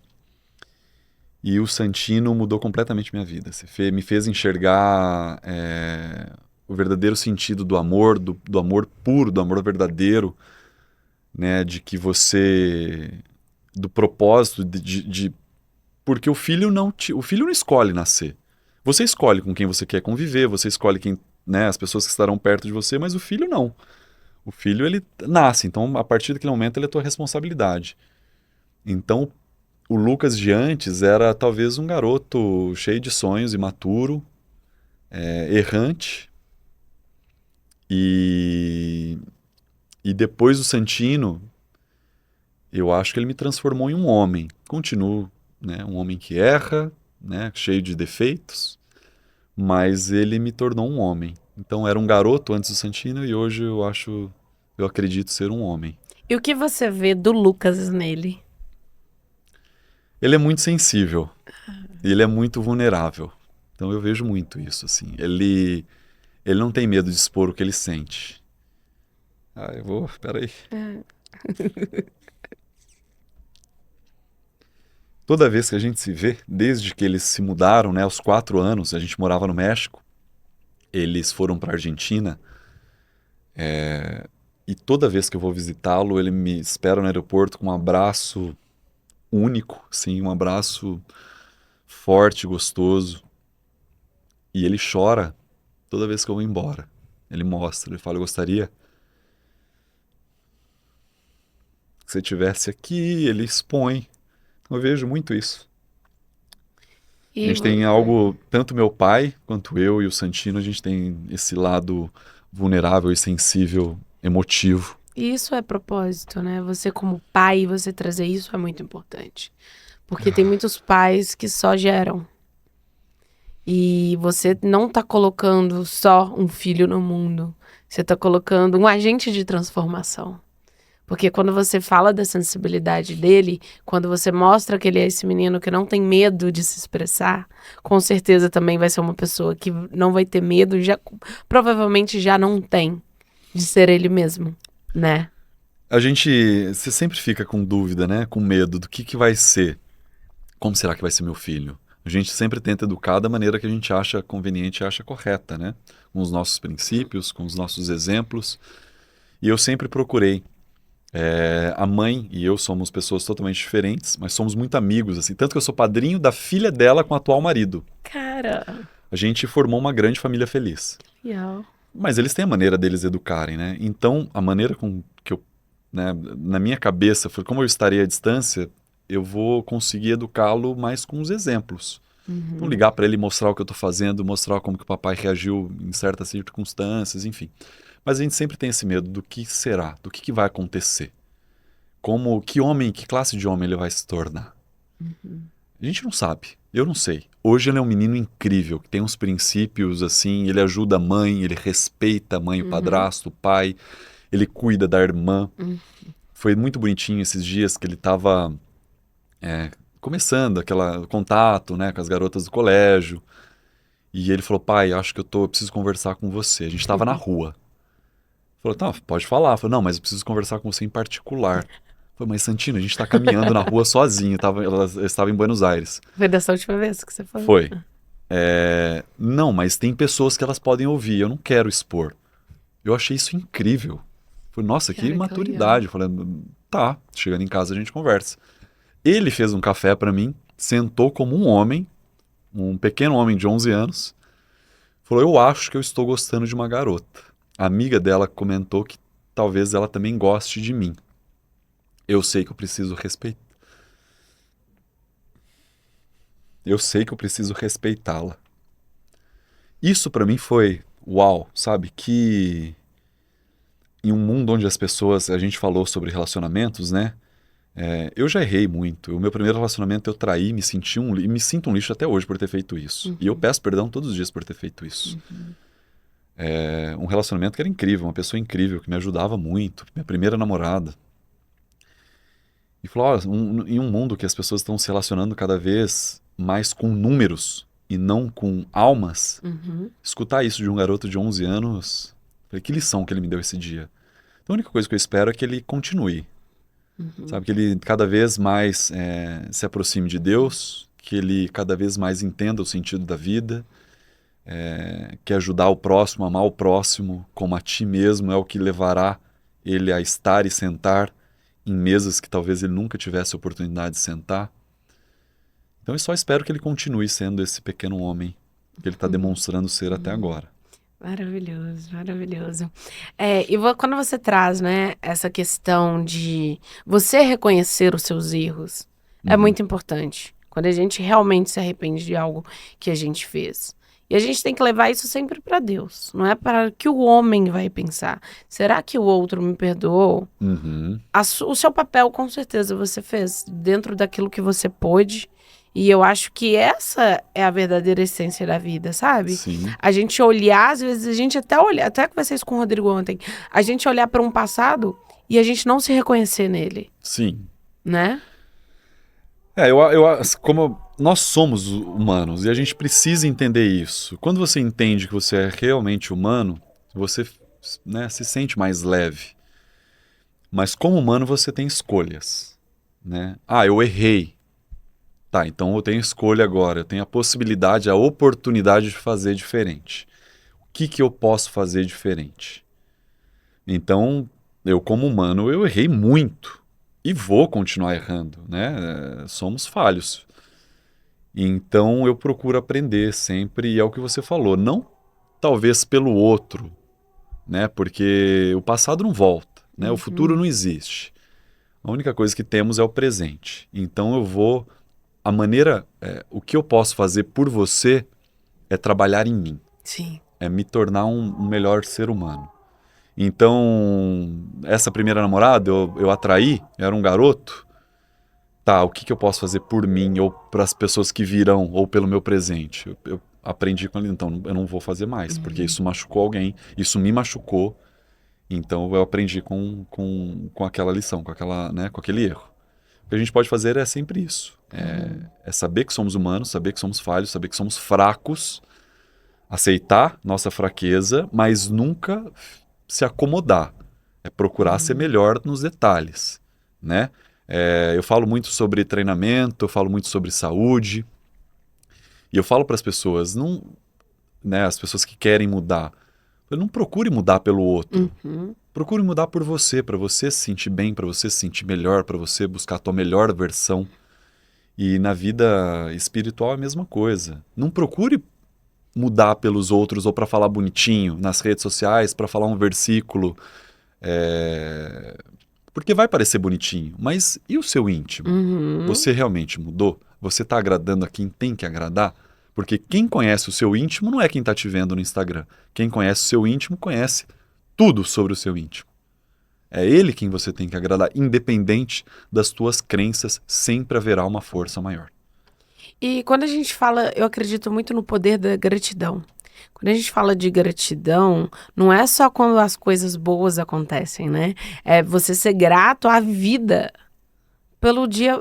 Speaker 2: E o Santino mudou completamente minha vida. Me fez enxergar o verdadeiro sentido do amor, do amor puro, do amor verdadeiro, né? De que você... do propósito porque o filho o filho não escolhe nascer. Você escolhe com quem você quer conviver, você escolhe quem, né, as pessoas que estarão perto de você, mas o filho não. O filho, ele nasce, então a partir daquele momento ele é tua responsabilidade. Então, o Lucas de antes era talvez um garoto cheio de sonhos, imaturo, errante. E depois do Santino, eu acho que ele me transformou em um homem. Continuo, né, um homem que erra, né, cheio de defeitos, mas ele me tornou um homem. Então era um garoto antes do Santino e hoje eu acredito ser um homem.
Speaker 1: E o que você vê do Lucas nele?
Speaker 2: Ele é muito sensível, ele é muito vulnerável. Então eu vejo muito isso, assim. Ele não tem medo de expor o que ele sente. Peraí. Toda vez que a gente se vê, desde que eles se mudaram, né, aos 4 anos, a gente morava no México, eles foram para a Argentina, e toda vez que eu vou visitá-lo, ele me espera no aeroporto com um abraço único, sim, um abraço forte, gostoso, e ele chora toda vez que eu vou embora. Ele mostra, ele fala, eu gostaria que você estivesse aqui, ele expõe. Eu vejo muito isso. A
Speaker 1: E
Speaker 2: gente tem algo, tanto meu pai quanto eu e o Santino, a gente tem esse lado vulnerável e sensível, emotivo.
Speaker 1: isso é propósito, né? Você como pai, você trazer isso é muito importante. Porque tem muitos pais que só geram. E você não tá colocando só um filho no mundo. Você tá colocando um agente de transformação. Porque quando você fala da sensibilidade dele, quando você mostra que ele é esse menino que não tem medo de se expressar, com certeza também vai ser uma pessoa que não vai ter medo, provavelmente já não tem, de ser ele mesmo, né?
Speaker 2: Você sempre fica com dúvida, né? Com medo do que vai ser. Como será que vai ser meu filho? A gente sempre tenta educar da maneira que a gente acha conveniente e acha correta, né? Com os nossos princípios, com os nossos exemplos. E eu sempre procurei. A mãe e eu somos pessoas totalmente diferentes, mas somos muito amigos, assim. Tanto que eu sou padrinho da filha dela com o atual marido.
Speaker 1: Cara,
Speaker 2: A gente formou uma grande família feliz.
Speaker 1: legal.
Speaker 2: Mas eles têm a maneira deles educarem, né? Então, a maneira com que eu, né, na minha cabeça, foi como eu estarei à distância, eu vou conseguir educá-lo mais com os exemplos. Então, ligar para ele, mostrar o que eu estou fazendo, mostrar como que o papai reagiu em certas circunstâncias, enfim. Mas a gente sempre tem esse medo do que será, do que vai acontecer. Que classe de homem ele vai se tornar. A gente não sabe, eu não sei. Hoje ele é um menino incrível, que tem uns princípios assim, ele ajuda a mãe, ele respeita a mãe, o padrasto, o pai, ele cuida da irmã. Foi muito bonitinho esses dias que ele estava começando aquele contato, né, com as garotas do colégio. E ele falou, pai, acho que eu preciso conversar com você. A gente estava na rua. Falou, tá, pode falar. Falou, não, mas eu preciso conversar com você em particular. Falei, mas Santino, a gente tá caminhando na rua sozinho. Ela estava em Buenos Aires.
Speaker 1: Foi dessa última vez que você falou?
Speaker 2: Foi. Não, mas tem pessoas que elas podem ouvir. Eu não quero expor. Eu achei isso incrível. Falei, nossa, que
Speaker 1: Cara, que
Speaker 2: maturidade. Falei, tá, chegando em casa a gente conversa. Ele fez um café pra mim, sentou como um homem, um pequeno homem de 11 anos. Falou, eu acho que eu estou gostando de uma garota. A amiga dela comentou que talvez ela também goste de mim. Eu sei que eu preciso respeitar. Eu sei que eu preciso respeitá-la. Isso pra mim foi uau, sabe? Que em um mundo onde as pessoas, a gente falou sobre relacionamentos, né? Eu já errei muito. O meu primeiro relacionamento eu traí, me senti e me sinto um lixo até hoje por ter feito isso. E eu peço perdão todos os dias por ter feito isso. Um relacionamento que era incrível, uma pessoa incrível, que me ajudava muito, minha primeira namorada. E falou, em um mundo que as pessoas estão se relacionando cada vez mais com números e não com almas, escutar isso de um garoto de 11 anos, falei, que lição que ele me deu esse dia. Então, a única coisa que eu espero é que ele continue. Sabe, que ele cada vez mais se aproxime de Deus, que ele cada vez mais entenda o sentido da vida, que ajudar o próximo, amar o próximo como a ti mesmo é o que levará ele a estar e sentar em mesas que talvez ele nunca tivesse a oportunidade de sentar. Então eu só espero que ele continue sendo esse pequeno homem que ele está demonstrando ser até agora.
Speaker 1: Maravilhoso, maravilhoso. Quando você traz, né, essa questão de você reconhecer os seus erros, é muito importante. Quando a gente realmente se arrepende de algo que a gente fez. E a gente tem que levar isso sempre para Deus. Não é para que o homem vai pensar. Será que o outro me perdoou? O seu papel, com certeza, você fez dentro daquilo que você pôde. E eu acho que essa é a verdadeira essência da vida, sabe?
Speaker 2: Sim.
Speaker 1: A gente olhar, às vezes a gente até olhar, até conversei isso com o Rodrigo ontem, a gente olhar para um passado e a gente não se reconhecer nele,
Speaker 2: Sim.
Speaker 1: né?
Speaker 2: Como nós somos humanos e a gente precisa entender isso. Quando você entende que você é realmente humano, você, né, se sente mais leve. Mas como humano você tem escolhas, né? Eu errei. Tá, então eu tenho escolha agora, eu tenho a possibilidade, a oportunidade de fazer diferente. O que eu posso fazer diferente? Então, eu como humano, eu errei muito e vou continuar errando, né? Somos falhos. Então eu procuro aprender sempre, e é o que você falou, não talvez pelo outro, né? Porque o passado não volta, né? O futuro não existe. A única coisa que temos é o presente. Então eu vou o que eu posso fazer por você é trabalhar em mim.
Speaker 1: Sim.
Speaker 2: É me tornar um melhor ser humano. Então, essa primeira namorada, eu atraí, era um garoto. Tá, o que eu posso fazer por mim, ou para as pessoas que virão, ou pelo meu presente? Eu aprendi com ele, então eu não vou fazer mais, porque isso machucou alguém, isso me machucou. Então eu aprendi com aquela lição, né, com aquele erro. O que a gente pode fazer é sempre isso. É saber que somos humanos, saber que somos falhos, saber que somos fracos, aceitar nossa fraqueza, mas nunca se acomodar. É procurar ser melhor nos detalhes, né? Eu falo muito sobre treinamento, eu falo muito sobre saúde. E eu falo para as pessoas, né, as pessoas que querem mudar, não procure mudar pelo outro. Procure mudar por você, para você se sentir bem, para você se sentir melhor, para você buscar a tua melhor versão. E na vida espiritual é a mesma coisa. Não procure mudar pelos outros ou para falar bonitinho nas redes sociais, para falar um versículo, porque vai parecer bonitinho. Mas e o seu íntimo? Você realmente mudou? Você está agradando a quem tem que agradar? Porque quem conhece o seu íntimo não é quem está te vendo no Instagram. Quem conhece o seu íntimo conhece tudo sobre o seu íntimo. É ele quem você tem que agradar, independente das tuas crenças, sempre haverá uma força maior.
Speaker 1: E quando a gente fala, eu acredito muito no poder da gratidão. Quando a gente fala de gratidão, não é só quando as coisas boas acontecem, né? É você ser grato à vida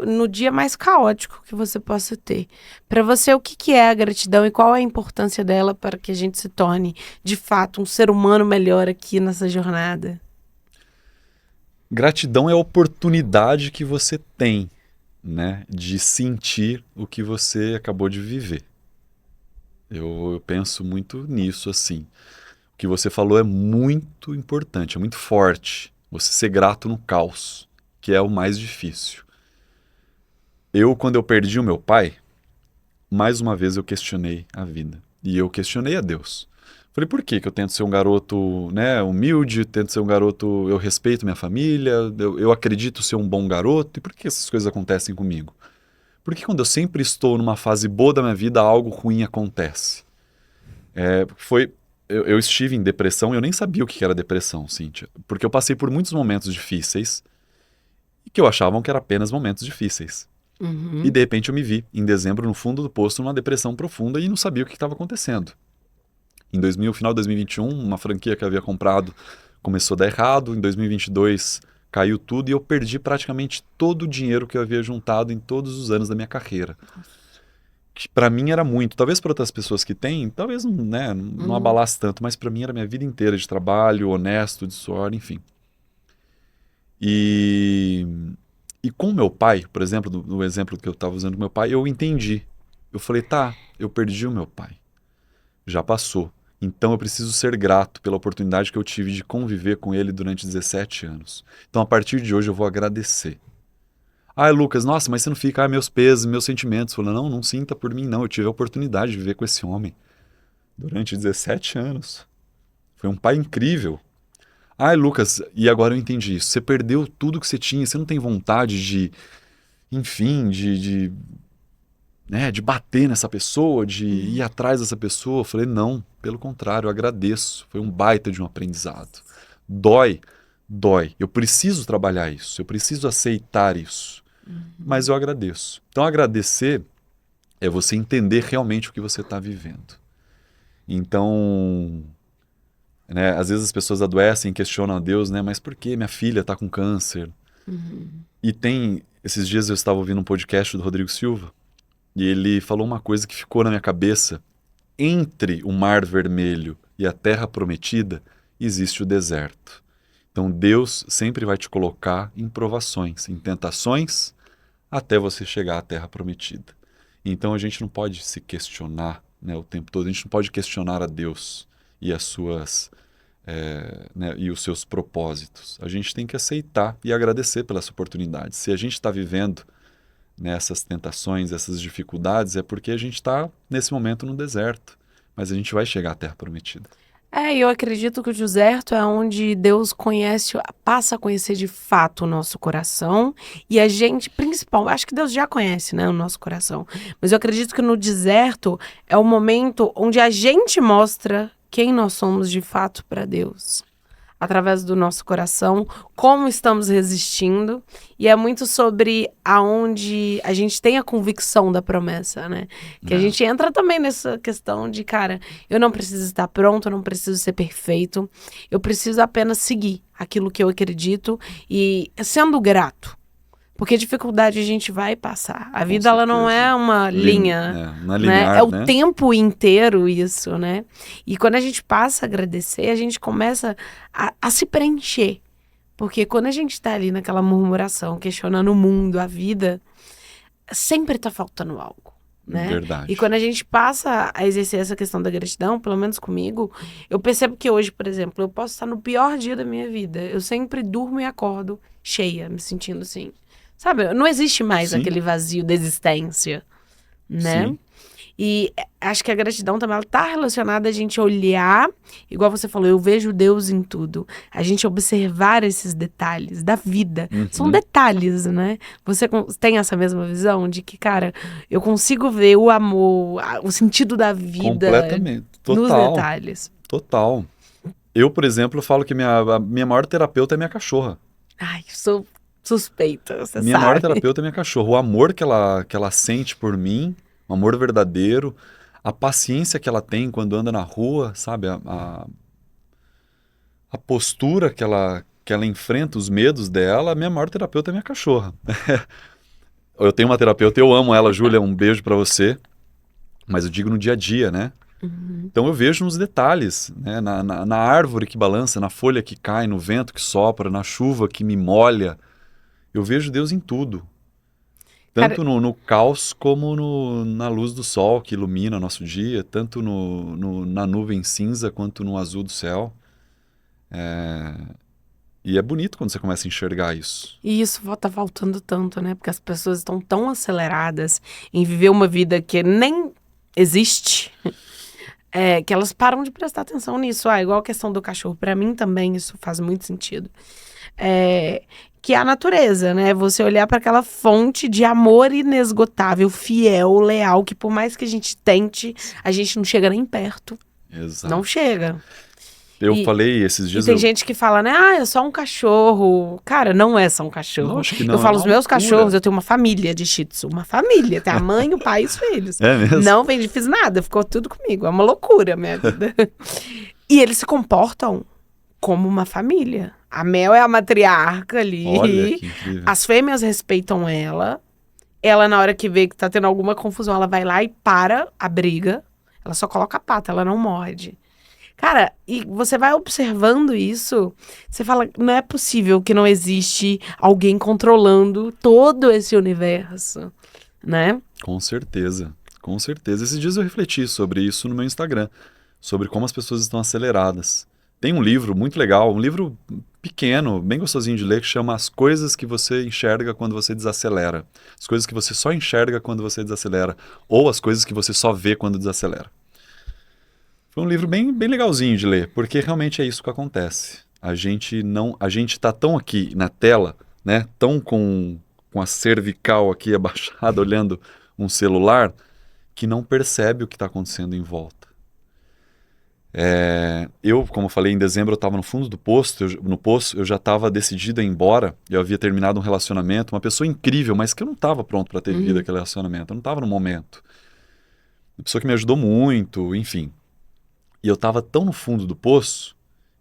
Speaker 1: no dia mais caótico que você possa ter. Para você, o que é a gratidão e qual é a importância dela para que a gente se torne, de fato, um ser humano melhor aqui nessa jornada?
Speaker 2: Gratidão é a oportunidade que você tem, né, de sentir o que você acabou de viver. Eu penso muito nisso, assim. O que você falou é muito importante, é muito forte. Você ser grato no caos, que é o mais difícil. Quando eu perdi o meu pai, mais uma vez eu questionei a vida. E eu questionei a Deus. Falei, por que eu tento ser um garoto, né, humilde, tento ser um garoto, eu respeito minha família, eu acredito ser um bom garoto, e por que essas coisas acontecem comigo? Porque quando eu sempre estou numa fase boa da minha vida, algo ruim acontece. Eu estive em depressão e eu nem sabia o que era depressão, Cíntia. Porque eu passei por muitos momentos difíceis e que eu achava que eram apenas momentos difíceis. E
Speaker 1: Uhum.
Speaker 2: de repente eu me vi, em dezembro, no fundo do poço, numa depressão profunda e não sabia o que estava acontecendo. Em 2000, final de 2021, uma franquia que eu havia comprado começou a dar errado. Em 2022 caiu tudo e eu perdi praticamente todo o dinheiro que eu havia juntado em todos os anos da minha carreira. Que para mim era muito. Talvez para outras pessoas que têm, talvez não, né, não
Speaker 1: Uhum.
Speaker 2: abalasse tanto, mas para mim era a minha vida inteira de trabalho, honesto, de suor, enfim. E, e com meu pai, por exemplo, no exemplo que eu estava usando com meu pai, eu entendi. Eu falei, tá, eu perdi o meu pai. Já passou. Então eu preciso ser grato pela oportunidade que eu tive de conviver com ele durante 17 anos. Então a partir de hoje eu vou agradecer. Ah, Lucas, nossa, mas você não fica, meus pesos, meus sentimentos. Falando, não, não sinta por mim, não. Eu tive a oportunidade de viver com esse homem durante 17 anos. Foi um pai incrível. Ah, Lucas, e agora eu entendi isso. Você perdeu tudo que você tinha, você não tem vontade de, enfim, de bater nessa pessoa, de ir
Speaker 1: Uhum.
Speaker 2: atrás dessa pessoa. Eu falei, não, pelo contrário, eu agradeço. Foi um baita de um aprendizado. Dói, dói. Eu preciso trabalhar isso, eu preciso aceitar isso. Mas
Speaker 1: Uhum.
Speaker 2: eu agradeço. Então, agradecer é você entender realmente o que você está vivendo. Então, né, às vezes as pessoas adoecem e questionam a Deus, né? Mas por que minha filha está com câncer?
Speaker 1: Uhum.
Speaker 2: E esses dias eu estava ouvindo um podcast do Rodrigo Silva e ele falou uma coisa que ficou na minha cabeça. Entre o Mar Vermelho e a Terra Prometida existe o deserto. Então Deus sempre vai te colocar em provações, em tentações, até você chegar à Terra Prometida. Então a gente não pode se questionar, né, o tempo todo, a gente não pode questionar a Deus e as suas né, e os seus propósitos. A gente tem que aceitar e agradecer pela essa oportunidade. Se a gente está vivendo nessas tentações, essas dificuldades, é porque a gente está nesse momento no deserto. Mas a gente vai chegar à Terra Prometida.
Speaker 1: Eu acredito que o deserto é onde Deus conhece, passa a conhecer de fato o nosso coração e a gente, principal, acho que Deus já conhece, né, o nosso coração, mas eu acredito que no deserto é o momento onde a gente mostra quem nós somos de fato para Deus. Através do nosso coração, como estamos resistindo, e é muito sobre aonde a gente tem a convicção da promessa, né? Que a
Speaker 2: É,
Speaker 1: gente entra também nessa questão de, cara, eu não preciso estar pronto, eu não preciso ser perfeito, eu preciso apenas seguir aquilo que eu acredito e sendo grato. Porque dificuldade a gente vai passar. A
Speaker 2: com
Speaker 1: vida, ela não
Speaker 2: certeza.
Speaker 1: é uma linha,
Speaker 2: Não é
Speaker 1: né? É
Speaker 2: linear,
Speaker 1: o
Speaker 2: né?
Speaker 1: tempo inteiro isso, né? E quando a gente passa a agradecer, a gente começa a se preencher. Porque quando a gente tá ali naquela murmuração, questionando o mundo, a vida, sempre tá faltando algo, né? E
Speaker 2: Verdade.
Speaker 1: quando a gente passa a exercer essa questão da gratidão, pelo menos comigo, eu percebo que hoje, por exemplo, eu posso estar no pior dia da minha vida. Eu sempre durmo e acordo cheia, me sentindo assim. Sabe, não existe mais
Speaker 2: Sim,
Speaker 1: aquele vazio da existência, né?
Speaker 2: sim.
Speaker 1: E acho que a gratidão também ela tá relacionada a gente olhar, igual você falou, eu vejo Deus em tudo. A gente observar esses detalhes da vida. São
Speaker 2: Uhum.
Speaker 1: detalhes, né? Você tem essa mesma visão de que, cara, eu consigo ver o amor, o sentido da vida
Speaker 2: Completamente.
Speaker 1: nos
Speaker 2: Total.
Speaker 1: detalhes.
Speaker 2: Total. Eu, por exemplo, falo que a minha maior terapeuta é minha cachorra.
Speaker 1: Ai, sou suspeita, você
Speaker 2: Minha maior
Speaker 1: sabe.
Speaker 2: terapeuta é minha cachorra. O amor que ela sente por mim, um amor verdadeiro, a paciência que ela tem quando anda na rua, sabe? A postura que ela enfrenta, os medos dela, a minha maior terapeuta é minha cachorra. Eu tenho uma terapeuta, eu amo ela, Júlia, um beijo pra você, mas eu digo no dia a dia, né?
Speaker 1: Uhum.
Speaker 2: Então eu vejo nos detalhes, né? Na árvore que balança, na folha que cai, no vento que sopra, na chuva que me molha. Eu vejo Deus em tudo.
Speaker 1: Cara,
Speaker 2: Tanto no caos como na luz do sol que ilumina o nosso dia, tanto na nuvem cinza quanto no azul do céu. E é bonito quando você começa a enxergar isso.
Speaker 1: e isso tá faltando tanto, né? Porque as pessoas estão tão aceleradas em viver uma vida que nem existe, que elas param de prestar atenção nisso. Igual a questão do cachorro. Pra mim também isso faz muito sentido. Que é a natureza, né? Você olhar para aquela fonte de amor inesgotável, fiel, leal, que por mais que a gente tente, a gente não chega nem perto. Não
Speaker 2: Exato.
Speaker 1: chega.
Speaker 2: Eu falei esses
Speaker 1: E
Speaker 2: dias...
Speaker 1: tem gente que fala, né? Ah, é só um cachorro. Cara, não é só um cachorro.
Speaker 2: Lógico que não,
Speaker 1: Eu falo,
Speaker 2: é
Speaker 1: os
Speaker 2: uma
Speaker 1: meus
Speaker 2: loucura.
Speaker 1: cachorros, eu tenho uma família de Shih Tzu. Uma família. Tem a mãe, o pai e os filhos.
Speaker 2: É mesmo?
Speaker 1: Não fiz nada, ficou tudo comigo. É uma loucura a minha vida. E eles se comportam como uma família. A Mel é a matriarca ali.
Speaker 2: Olha que incrível.
Speaker 1: As fêmeas respeitam ela. Ela, na hora que vê que tá tendo alguma confusão, ela vai lá e para a briga. Ela só coloca a pata, ela não morde. Cara, e você vai observando isso, você fala, não é possível que não existe alguém controlando todo esse universo, né?
Speaker 2: Com certeza, com certeza. Esses dias eu refleti sobre isso no meu Instagram, sobre como as pessoas estão aceleradas. Tem um livro muito legal, um livro pequeno, bem gostosinho de ler, que chama As Coisas que Você Enxerga Quando Você Desacelera. As coisas que você só enxerga quando você desacelera, ou as coisas que você só vê quando desacelera. Foi um livro bem legalzinho de ler, porque realmente é isso que acontece. A gente tá tão aqui na tela, né, tão com a cervical aqui abaixada, olhando um celular, que não percebe o que está acontecendo em volta. Eu, como eu falei, em dezembro eu estava no fundo do poço, eu já estava decidido a ir embora, eu havia terminado um relacionamento, uma pessoa incrível, mas que eu não estava pronto para ter vivido aquele relacionamento, eu não estava no momento. Uma pessoa que me ajudou muito, enfim. E eu estava tão no fundo do poço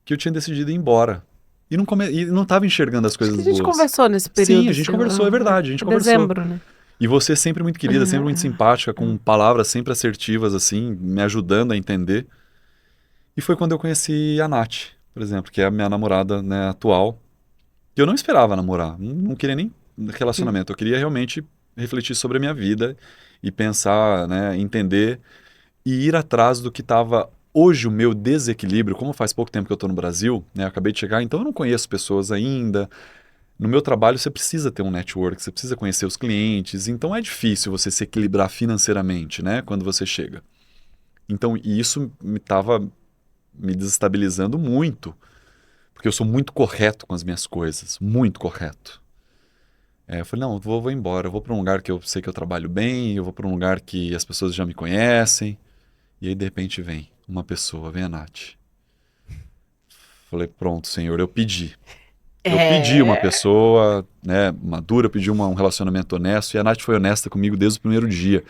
Speaker 2: que eu tinha decidido ir embora. E não estava enxergando as coisas
Speaker 1: Acho que a gente
Speaker 2: boas.
Speaker 1: conversou nesse período.
Speaker 2: Sim, a gente conversou, é verdade, a gente conversou.
Speaker 1: Dezembro, né?
Speaker 2: E você sempre muito querida, sempre muito simpática, com palavras sempre assertivas, assim, me ajudando a entender. E foi quando eu conheci a Nath, por exemplo, que é a minha namorada, né, atual. E eu não esperava namorar, não queria nem relacionamento. Eu queria realmente refletir sobre a minha vida e pensar, né, entender e ir atrás do que estava hoje o meu desequilíbrio. Como faz pouco tempo que eu estou no Brasil, né, eu acabei de chegar, então eu não conheço pessoas ainda. No meu trabalho você precisa ter um network, você precisa conhecer os clientes, então é difícil você se equilibrar financeiramente, né, quando você chega. Então, e isso estava me desestabilizando muito, porque eu sou muito correto com as minhas coisas, muito correto. Eu falei, não, eu vou embora, eu vou para um lugar que eu sei que eu trabalho bem, eu vou para um lugar que as pessoas já me conhecem, e aí de repente vem uma pessoa, vem a Nath. Falei, pronto, Senhor, eu pedi. Eu pedi uma pessoa, né, madura, eu pedi um relacionamento honesto, e a Nath foi honesta comigo desde o primeiro dia.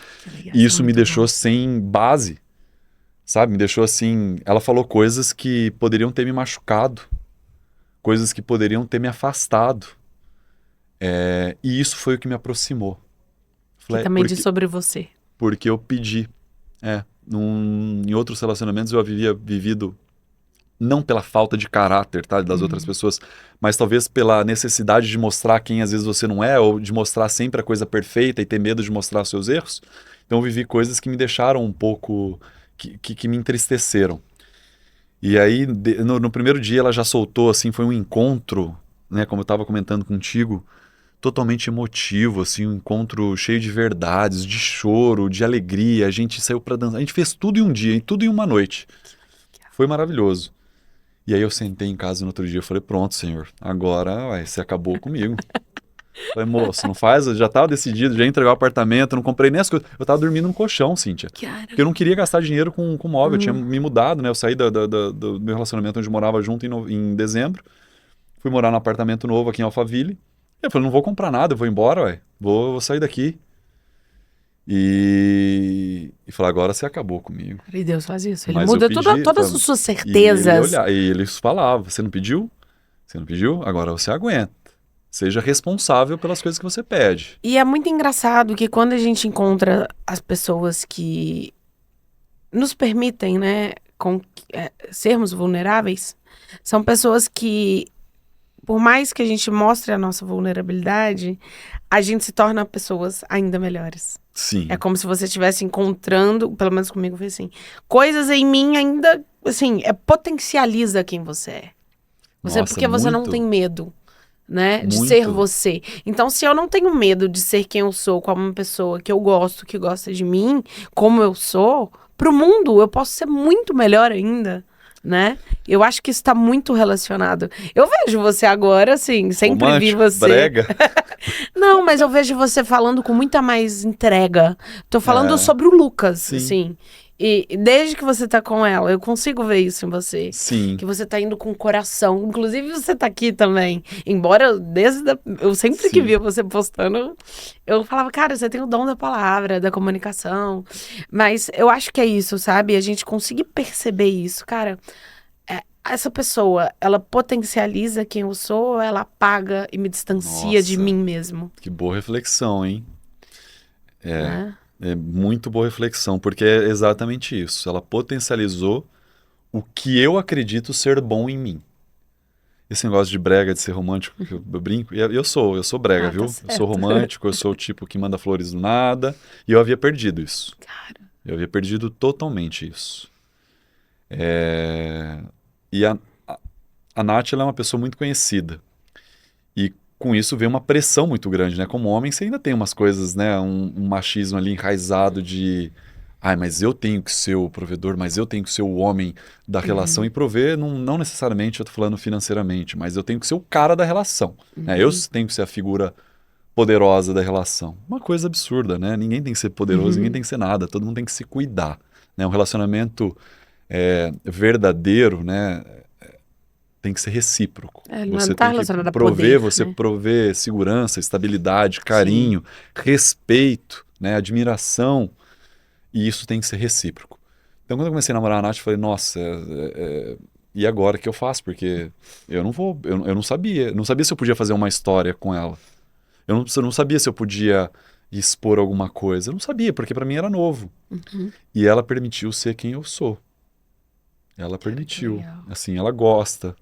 Speaker 2: E isso me deixou sem base, sabe? Me deixou assim... Ela falou coisas que poderiam ter me machucado, coisas que poderiam ter me afastado. E isso foi o que me aproximou.
Speaker 1: Que também diz sobre você.
Speaker 2: Porque eu pedi. Em outros relacionamentos eu havia vivido, não pela falta de caráter, tá, das outras pessoas, mas talvez pela necessidade de mostrar quem às vezes você não é, ou de mostrar sempre a coisa perfeita e ter medo de mostrar os seus erros. Então eu vivi coisas que me deixaram um pouco... Que me entristeceram. E aí, no primeiro dia, ela já soltou, assim, foi um encontro, né, como eu estava comentando contigo, totalmente emotivo, assim, um encontro cheio de verdades, de choro, de alegria. A gente saiu para dançar, a gente fez tudo em um dia, tudo em uma noite. Foi maravilhoso. E aí eu sentei em casa no outro dia e falei, pronto, Senhor, agora você acabou comigo. Falei, moço, não faz, eu já estava decidido, já entregou o apartamento, não comprei nem as coisas. Eu estava dormindo no colchão, Cíntia. Porque eu não queria gastar dinheiro com móvel, eu tinha me mudado, né? Eu saí do meu relacionamento onde morava junto em dezembro, fui morar num apartamento novo aqui em Alphaville. E eu falei, não vou comprar nada, eu vou embora, ué. Vou sair daqui. E falei, agora você acabou comigo.
Speaker 1: E Deus faz isso, ele
Speaker 2: Mas
Speaker 1: muda
Speaker 2: eu pedi,
Speaker 1: todas as suas certezas.
Speaker 2: E eles falavam, você não pediu? Você não pediu? Agora você aguenta. Seja responsável pelas coisas que você pede.
Speaker 1: E é muito engraçado que quando a gente encontra as pessoas que nos permitem, né, sermos vulneráveis, são pessoas que, por mais que a gente mostre a nossa vulnerabilidade, a gente se torna pessoas ainda melhores.
Speaker 2: Sim.
Speaker 1: É como se você estivesse encontrando, pelo menos comigo foi assim, coisas em mim ainda, assim, potencializa quem você é. Porque você não tem medo, né, de ser você. Então, se eu não tenho medo de ser quem eu sou, como uma pessoa que eu gosto, que gosta de mim, como eu sou, pro mundo eu posso ser muito melhor ainda, né? Eu acho que isso tá muito relacionado. Eu vejo você agora, assim, sempre
Speaker 2: romântico,
Speaker 1: vi você...
Speaker 2: brega.
Speaker 1: Não, mas eu vejo você falando com muita mais entrega. Tô falando sobre o Lucas,
Speaker 2: sim.
Speaker 1: assim. E desde que você tá com ela, eu consigo ver isso em você.
Speaker 2: Sim.
Speaker 1: Que você tá indo com o coração. Inclusive, você tá aqui também. Embora eu sempre que
Speaker 2: Sim.
Speaker 1: via você postando, eu falava, cara, você tem o dom da palavra, da comunicação. Mas eu acho que é isso, sabe? A gente conseguir perceber isso. Cara, essa pessoa, ela potencializa quem eu sou ou ela apaga e me distancia de
Speaker 2: Nossa,
Speaker 1: mim mesmo?
Speaker 2: que boa reflexão, hein?
Speaker 1: Né?
Speaker 2: É muito boa reflexão, porque é exatamente isso. Ela potencializou o que eu acredito ser bom em mim. Esse negócio de brega, de ser romântico, que eu brinco, e eu sou brega,
Speaker 1: Ah, tá
Speaker 2: viu? Eu
Speaker 1: certo.
Speaker 2: sou romântico, eu sou o tipo que manda flores do nada, e eu havia perdido isso.
Speaker 1: Cara.
Speaker 2: Eu havia perdido totalmente isso. É, E a Nath, ela é uma pessoa muito conhecida. E com isso vem uma pressão muito grande, né? Como homem, você ainda tem umas coisas, né? Um machismo ali enraizado de... Ai, mas eu tenho que ser o provedor, mas eu tenho que ser o homem da relação. E prover, não necessariamente eu tô falando financeiramente, mas eu tenho que ser o cara da relação, né? Eu tenho que ser a figura poderosa da relação. Uma coisa absurda, né? Ninguém tem que ser poderoso, ninguém tem que ser nada. Todo mundo tem que se cuidar, né? Um relacionamento verdadeiro, né? Tem que ser recíproco.
Speaker 1: Ele não
Speaker 2: Você
Speaker 1: tá
Speaker 2: tem que
Speaker 1: relacionado a
Speaker 2: prover,
Speaker 1: poder,
Speaker 2: você
Speaker 1: né?
Speaker 2: prover segurança, estabilidade,
Speaker 1: Sim.
Speaker 2: carinho, respeito, né, admiração, e isso tem que ser recíproco. Então, quando eu comecei a namorar a Nath, eu falei, nossa, e agora o que eu faço? Porque eu não vou, eu não sabia se eu podia fazer uma história com ela. Eu não sabia se eu podia expor alguma coisa. Eu não sabia, porque para mim era novo. E ela permitiu ser quem eu sou. Ela
Speaker 1: Cara, que
Speaker 2: permitiu.
Speaker 1: legal.
Speaker 2: Assim, ela gosta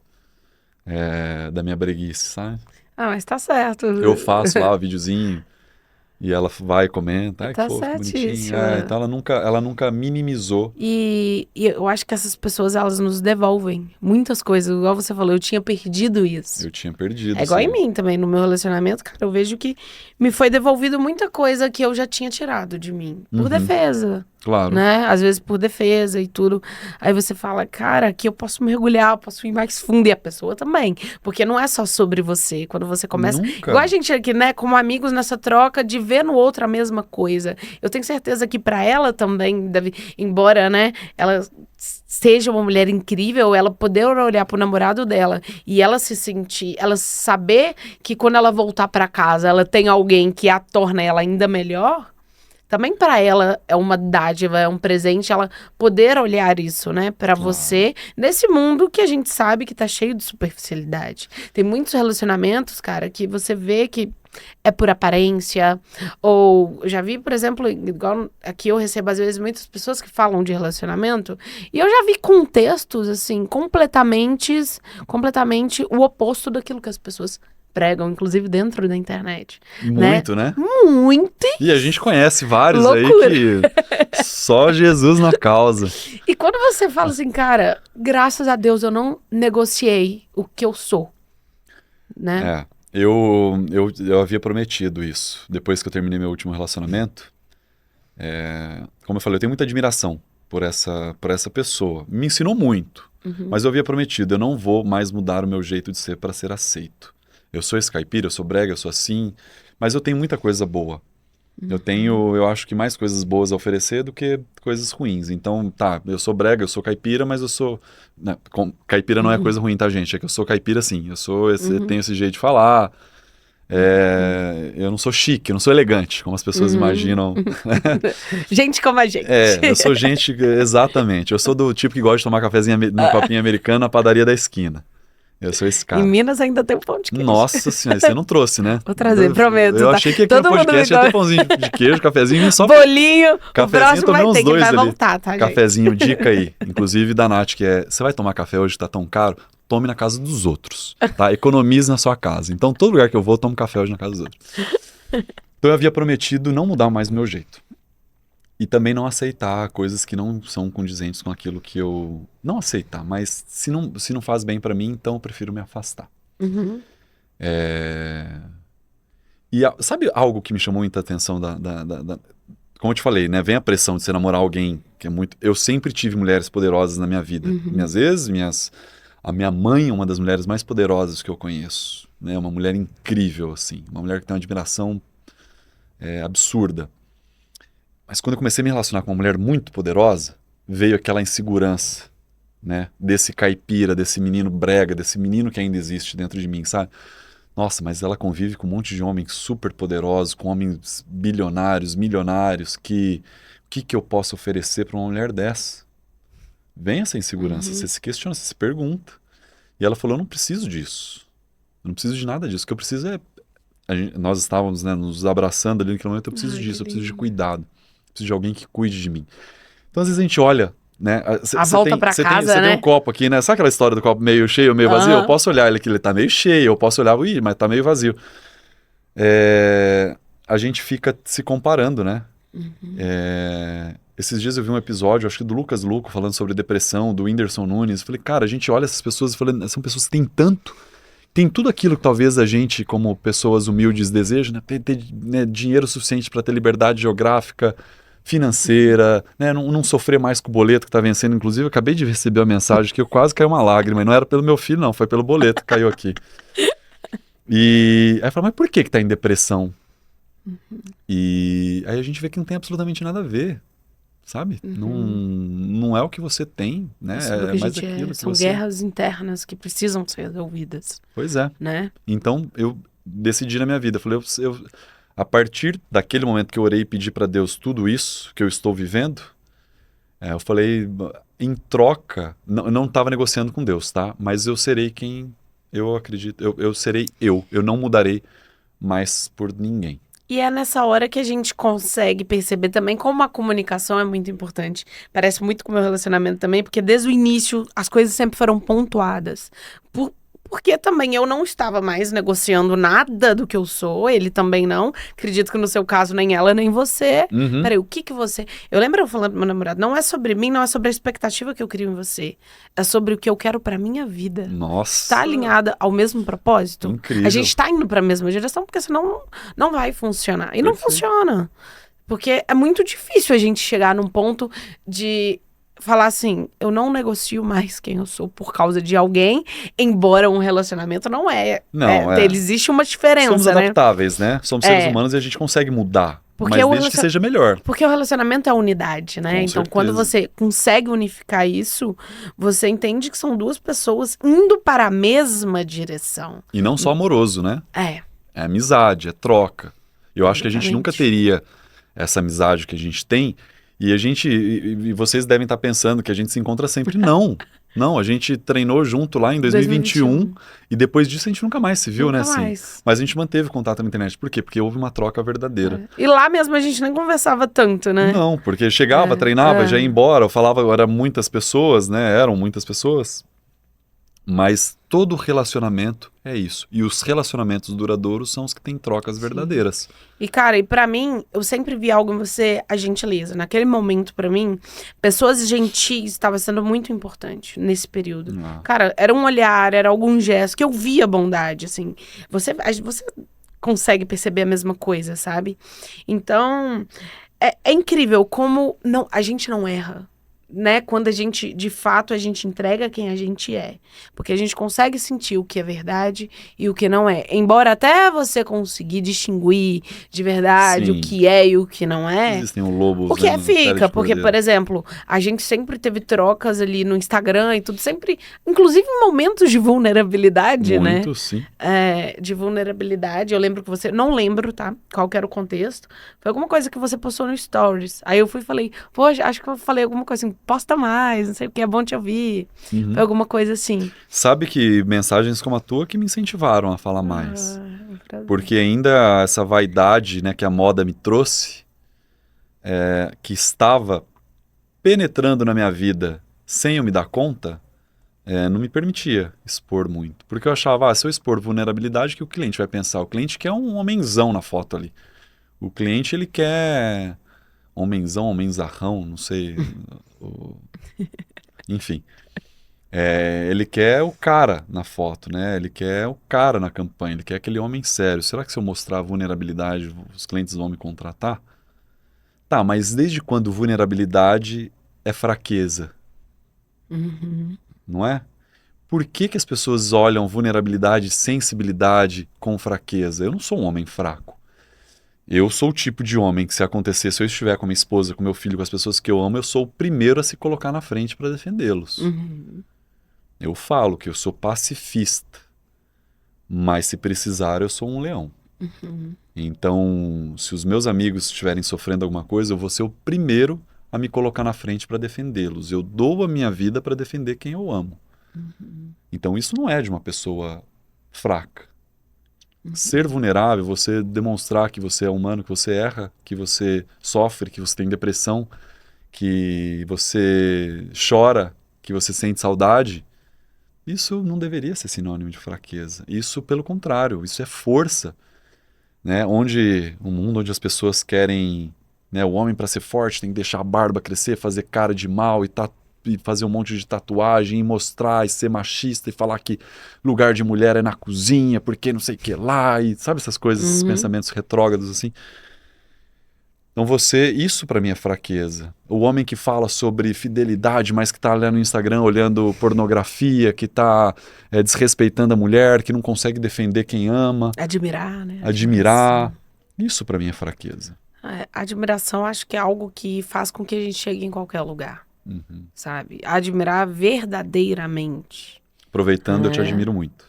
Speaker 2: da minha breguice, sabe?
Speaker 1: Ah, mas tá certo.
Speaker 2: Eu faço lá o videozinho e ela vai e comenta, ai que
Speaker 1: Tá
Speaker 2: fofo, que bonitinho.
Speaker 1: certíssima.
Speaker 2: Então ela nunca minimizou.
Speaker 1: E eu acho que essas pessoas, elas nos devolvem muitas coisas. Igual você falou, eu tinha perdido isso.
Speaker 2: Eu tinha
Speaker 1: É
Speaker 2: perdido,
Speaker 1: igual em
Speaker 2: sim.
Speaker 1: mim também, no meu relacionamento, cara, eu vejo que me foi devolvido muita coisa que eu já tinha tirado de mim. Por
Speaker 2: Uhum,
Speaker 1: defesa,
Speaker 2: claro.
Speaker 1: né? Às vezes por defesa e tudo. Aí você fala, cara, aqui eu posso mergulhar, eu posso ir mais fundo. E a pessoa também. Porque não é só sobre você. Quando você começa... Igual a
Speaker 2: Nunca.
Speaker 1: gente aqui, né? Como amigos nessa troca de ver no outro a mesma coisa. Eu tenho certeza que pra ela também, deve, embora, né? Ela seja uma mulher incrível, ela poder olhar pro namorado dela e ela se sentir, ela saber que quando ela voltar pra casa, ela tem alguém que a torna ela ainda melhor, também pra ela é uma dádiva, é um presente ela poder olhar isso, né, pra
Speaker 2: Claro.
Speaker 1: você, nesse mundo que a gente sabe que tá cheio de superficialidade. Tem muitos relacionamentos, cara, que você vê que é por aparência, ou eu já vi, por exemplo, igual aqui eu recebo às vezes muitas pessoas que falam de relacionamento, e eu já vi contextos, assim, completamente o oposto daquilo que as pessoas pregam, inclusive dentro da internet, né?
Speaker 2: Muito, né?
Speaker 1: Muito
Speaker 2: E a gente conhece vários aí
Speaker 1: loucura.
Speaker 2: que só Jesus na causa.
Speaker 1: E quando você fala assim, cara, graças a Deus eu não negociei o que eu sou, né?
Speaker 2: É, eu havia prometido isso. Depois que eu terminei meu último relacionamento, como eu falei, eu tenho muita admiração por essa pessoa. Me ensinou muito, mas eu havia prometido, eu não vou mais mudar o meu jeito de ser para ser aceito. Eu sou esse caipira, eu sou brega, eu sou assim, mas eu tenho muita coisa boa. Eu acho que mais coisas boas a oferecer do que coisas ruins. Então, tá, eu sou brega, eu sou caipira, mas eu sou... né, caipira não é coisa ruim, tá, gente? É que eu sou caipira, sim. Eu tenho esse jeito de falar. Eu não sou chique, eu não sou elegante, como as pessoas imaginam.
Speaker 1: Gente como a gente.
Speaker 2: Eu sou gente... Exatamente. Eu sou do tipo que gosta de tomar cafezinho num copinho americano na padaria da esquina. Eu sou esse
Speaker 1: Em
Speaker 2: cara.
Speaker 1: Minas ainda tem um pão de queijo.
Speaker 2: Nossa senhora, você não trouxe, né?
Speaker 1: Vou trazer, prometo.
Speaker 2: Eu
Speaker 1: Tá?
Speaker 2: achei que aqui no
Speaker 1: Todo mundo
Speaker 2: podcast ia ter pãozinho de queijo, cafezinho e só...
Speaker 1: bolinho. O
Speaker 2: Cafezinho, eu
Speaker 1: próximo
Speaker 2: tomei
Speaker 1: vai
Speaker 2: uns
Speaker 1: ter, que
Speaker 2: dois
Speaker 1: vai
Speaker 2: ali.
Speaker 1: voltar, tá, gente?
Speaker 2: Cafezinho, dica aí. Inclusive da Nath, que é: você vai tomar café hoje, tá tão caro? Tome na casa dos outros, tá? Economize na sua casa. Então, todo lugar que eu vou, eu tomo café hoje na casa dos outros. Então, eu havia prometido não mudar mais o meu jeito. E também não aceitar coisas que não são condizentes com aquilo que eu... Não aceitar, mas se não faz bem pra mim, então eu prefiro me afastar.
Speaker 1: Uhum.
Speaker 2: Sabe algo que me chamou muita atenção como eu te falei, né? Vem a pressão de você namorar alguém que é muito... Eu sempre tive mulheres poderosas na minha vida. Minhas vezes, a minha mãe é uma das mulheres mais poderosas que eu conheço. Né? Uma mulher incrível, assim. Uma mulher que tem uma admiração absurda. Mas quando eu comecei a me relacionar com uma mulher muito poderosa, veio aquela insegurança, né? Desse caipira, desse menino brega, desse menino que ainda existe dentro de mim, sabe? Nossa, mas ela convive com um monte de homens super poderosos, com homens bilionários, milionários, o que que eu posso oferecer para uma mulher dessa? Vem essa insegurança, você se questiona, você se pergunta. E ela falou, eu não preciso disso. Eu não preciso de nada disso. O que eu preciso é... nós estávamos, né, nos abraçando ali naquele momento, eu preciso disso, eu preciso de cuidado. Eu preciso de alguém que cuide de mim. Então, às vezes a gente olha, né?
Speaker 1: A volta pra casa,
Speaker 2: Você
Speaker 1: né?
Speaker 2: tem um copo aqui, né? Sabe aquela história do copo meio cheio ou meio vazio? Eu posso olhar ele que ele tá meio cheio, eu posso olhar, ih, mas tá meio vazio. A gente fica se comparando, né? Esses dias eu vi um episódio, acho que do Lucas Luco, falando sobre depressão, do Whindersson Nunes. Eu falei, cara, a gente olha essas pessoas e fala, são pessoas que têm tanto, tem tudo aquilo que talvez a gente, como pessoas humildes, deseja, né? Ter né, dinheiro suficiente para ter liberdade geográfica, financeira, né? Não sofrer mais com o boleto que está vencendo. Inclusive, eu acabei de receber uma mensagem que eu quase caiu uma lágrima, e não era pelo meu filho, não, foi pelo boleto que caiu aqui. E aí eu falo, mas por que está em depressão? E aí a gente vê que não tem absolutamente nada a ver, sabe? Não é o que você tem, né? É mais aquilo que
Speaker 1: São
Speaker 2: você...
Speaker 1: guerras internas que precisam ser resolvidas.
Speaker 2: Pois é.
Speaker 1: Né?
Speaker 2: Então eu decidi na minha vida, falei, a partir daquele momento que eu orei e pedi para Deus tudo isso que eu estou vivendo, eu falei, em troca, não estava negociando com Deus, tá? Mas eu serei quem eu acredito, eu serei eu não mudarei mais por ninguém.
Speaker 1: E é nessa hora que a gente consegue perceber também como a comunicação é muito importante. Parece muito com o meu relacionamento também, porque desde o início as coisas sempre foram pontuadas. Porque também eu não estava mais negociando nada do que eu sou, ele também não. Acredito que no seu caso nem ela, nem você. Peraí, o que você... Eu lembro eu falando pro meu namorado, não é sobre mim, não é sobre a expectativa que eu crio em você. É sobre o que eu quero pra minha vida.
Speaker 2: Nossa!
Speaker 1: Tá alinhada ao mesmo propósito?
Speaker 2: Incrível.
Speaker 1: A gente tá indo pra mesma direção, porque senão não vai funcionar. E não funciona. Porque é muito difícil a gente chegar num ponto de... falar assim, eu não negocio mais quem eu sou por causa de alguém, embora um relacionamento não é. Existe uma diferença,
Speaker 2: somos
Speaker 1: né?
Speaker 2: adaptáveis, né? Somos seres humanos e a gente consegue mudar.
Speaker 1: Porque
Speaker 2: mas desde que seja melhor.
Speaker 1: Porque o relacionamento é unidade, né?
Speaker 2: Com
Speaker 1: então,
Speaker 2: certeza.
Speaker 1: quando você consegue unificar isso, você entende que são duas pessoas indo para a mesma direção.
Speaker 2: E não só amoroso, né?
Speaker 1: É
Speaker 2: amizade, é troca. Eu acho que a gente nunca teria essa amizade que a gente tem. E vocês devem estar pensando que a gente se encontra sempre. Não, a gente treinou junto lá em 2021 e depois disso a gente nunca mais se viu,
Speaker 1: nunca
Speaker 2: né? Assim.
Speaker 1: Mais.
Speaker 2: Mas a gente manteve contato na internet. Por quê? Porque houve uma troca verdadeira.
Speaker 1: E lá mesmo a gente nem conversava tanto, né?
Speaker 2: Não, porque chegava, treinava, já ia embora, eu falava, eram muitas pessoas, né? Eram muitas pessoas. Mas todo relacionamento é isso. E os relacionamentos duradouros são os que têm trocas verdadeiras.
Speaker 1: E, cara, e pra mim, eu sempre vi algo em você, a gentileza. Naquele momento, pra mim, pessoas gentis estava sendo muito importante nesse período. Cara, era um olhar, era algum gesto que eu via bondade, assim. Você consegue perceber a mesma coisa, sabe? Então, é incrível como a gente não erra. Né? Quando a gente, de fato, a gente entrega quem a gente é. Porque a gente consegue sentir o que é verdade e o que não é. Embora até você conseguir distinguir de verdade o que é e o que não é.
Speaker 2: Existem lobos.
Speaker 1: O que fica. Porque, por exemplo, a gente sempre teve trocas ali no Instagram e tudo. Sempre, inclusive em momentos de vulnerabilidade, né?
Speaker 2: Muito, sim.
Speaker 1: De vulnerabilidade. Eu lembro que você... Não lembro, tá? Qual que era o contexto. Foi alguma coisa que você postou no Stories. Aí eu fui e falei... Poxa, acho que eu falei alguma coisa assim... Posta mais, não sei o que, é bom te ouvir. Foi alguma coisa assim.
Speaker 2: Sabe que mensagens como a tua que me incentivaram a falar mais. Porque ainda essa vaidade, né, que a moda me trouxe, que estava penetrando na minha vida sem eu me dar conta, não me permitia expor muito. Porque eu achava, se eu expor vulnerabilidade, o que o cliente vai pensar? O cliente quer um homenzão na foto ali. O cliente, ele quer... homenzão, homenzarrão, não sei... Enfim, ele quer o cara na foto, né? Ele quer o cara na campanha, ele quer aquele homem sério. Será que se eu mostrar vulnerabilidade, os clientes vão me contratar? Tá, mas desde quando vulnerabilidade é fraqueza? Não é? Por que as pessoas olham vulnerabilidade, sensibilidade com fraqueza? Eu não sou um homem fraco. Eu sou o tipo de homem que, se acontecer, se eu estiver com minha esposa, com meu filho, com as pessoas que eu amo, eu sou o primeiro a se colocar na frente para defendê-los.
Speaker 1: Uhum.
Speaker 2: Eu falo que eu sou pacifista, mas se precisar, eu sou um leão.
Speaker 1: Uhum.
Speaker 2: Então, se os meus amigos estiverem sofrendo alguma coisa, eu vou ser o primeiro a me colocar na frente para defendê-los. Eu dou a minha vida para defender quem eu amo.
Speaker 1: Uhum.
Speaker 2: Então, isso não é de uma pessoa fraca.
Speaker 1: Uhum.
Speaker 2: Ser vulnerável, você demonstrar que você é humano, que você erra, que você sofre, que você tem depressão, que você chora, que você sente saudade, isso não deveria ser sinônimo de fraqueza. Isso, pelo contrário, isso é força, né? Um mundo onde as pessoas querem, né, o homem, para ser forte, tem que deixar a barba crescer, fazer cara de mal e fazer um monte de tatuagem e mostrar e ser machista e falar que lugar de mulher é na cozinha, porque não sei o que lá, e sabe essas coisas, esses pensamentos retrógrados assim. Então isso pra mim é fraqueza. O homem que fala sobre fidelidade, mas que tá lá no Instagram olhando pornografia, que tá desrespeitando a mulher, que não consegue defender quem ama,
Speaker 1: Admirar, né?
Speaker 2: admirar. Isso pra mim é fraqueza.
Speaker 1: Admiração acho que é algo que faz com que a gente chegue em qualquer lugar,
Speaker 2: Uhum.
Speaker 1: sabe? Admirar verdadeiramente.
Speaker 2: Aproveitando, eu te admiro muito.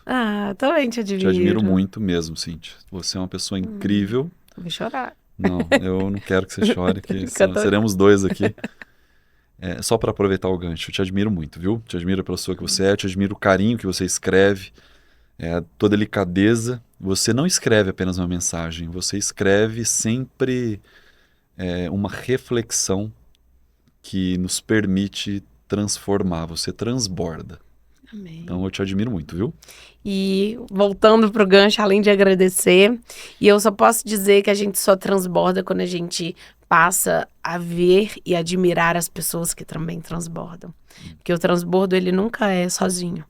Speaker 1: Também te
Speaker 2: Te admiro
Speaker 1: admiro.
Speaker 2: muito mesmo, Cíntia. Você é uma pessoa incrível.
Speaker 1: Vou chorar.
Speaker 2: Não, eu não quero que você chore, que seremos dois aqui. Só para aproveitar o gancho, eu te admiro muito, viu? Te admiro pela pessoa que você é, te admiro o carinho que você escreve, a tua delicadeza. Você não escreve apenas uma mensagem, você escreve sempre uma reflexão que nos permite transformar, você transborda.
Speaker 1: Amém.
Speaker 2: Então eu te admiro muito, viu?
Speaker 1: E voltando pro gancho, além de agradecer, e eu só posso dizer que a gente só transborda quando a gente passa a ver e admirar as pessoas que também transbordam. Porque o transbordo, ele nunca é sozinho,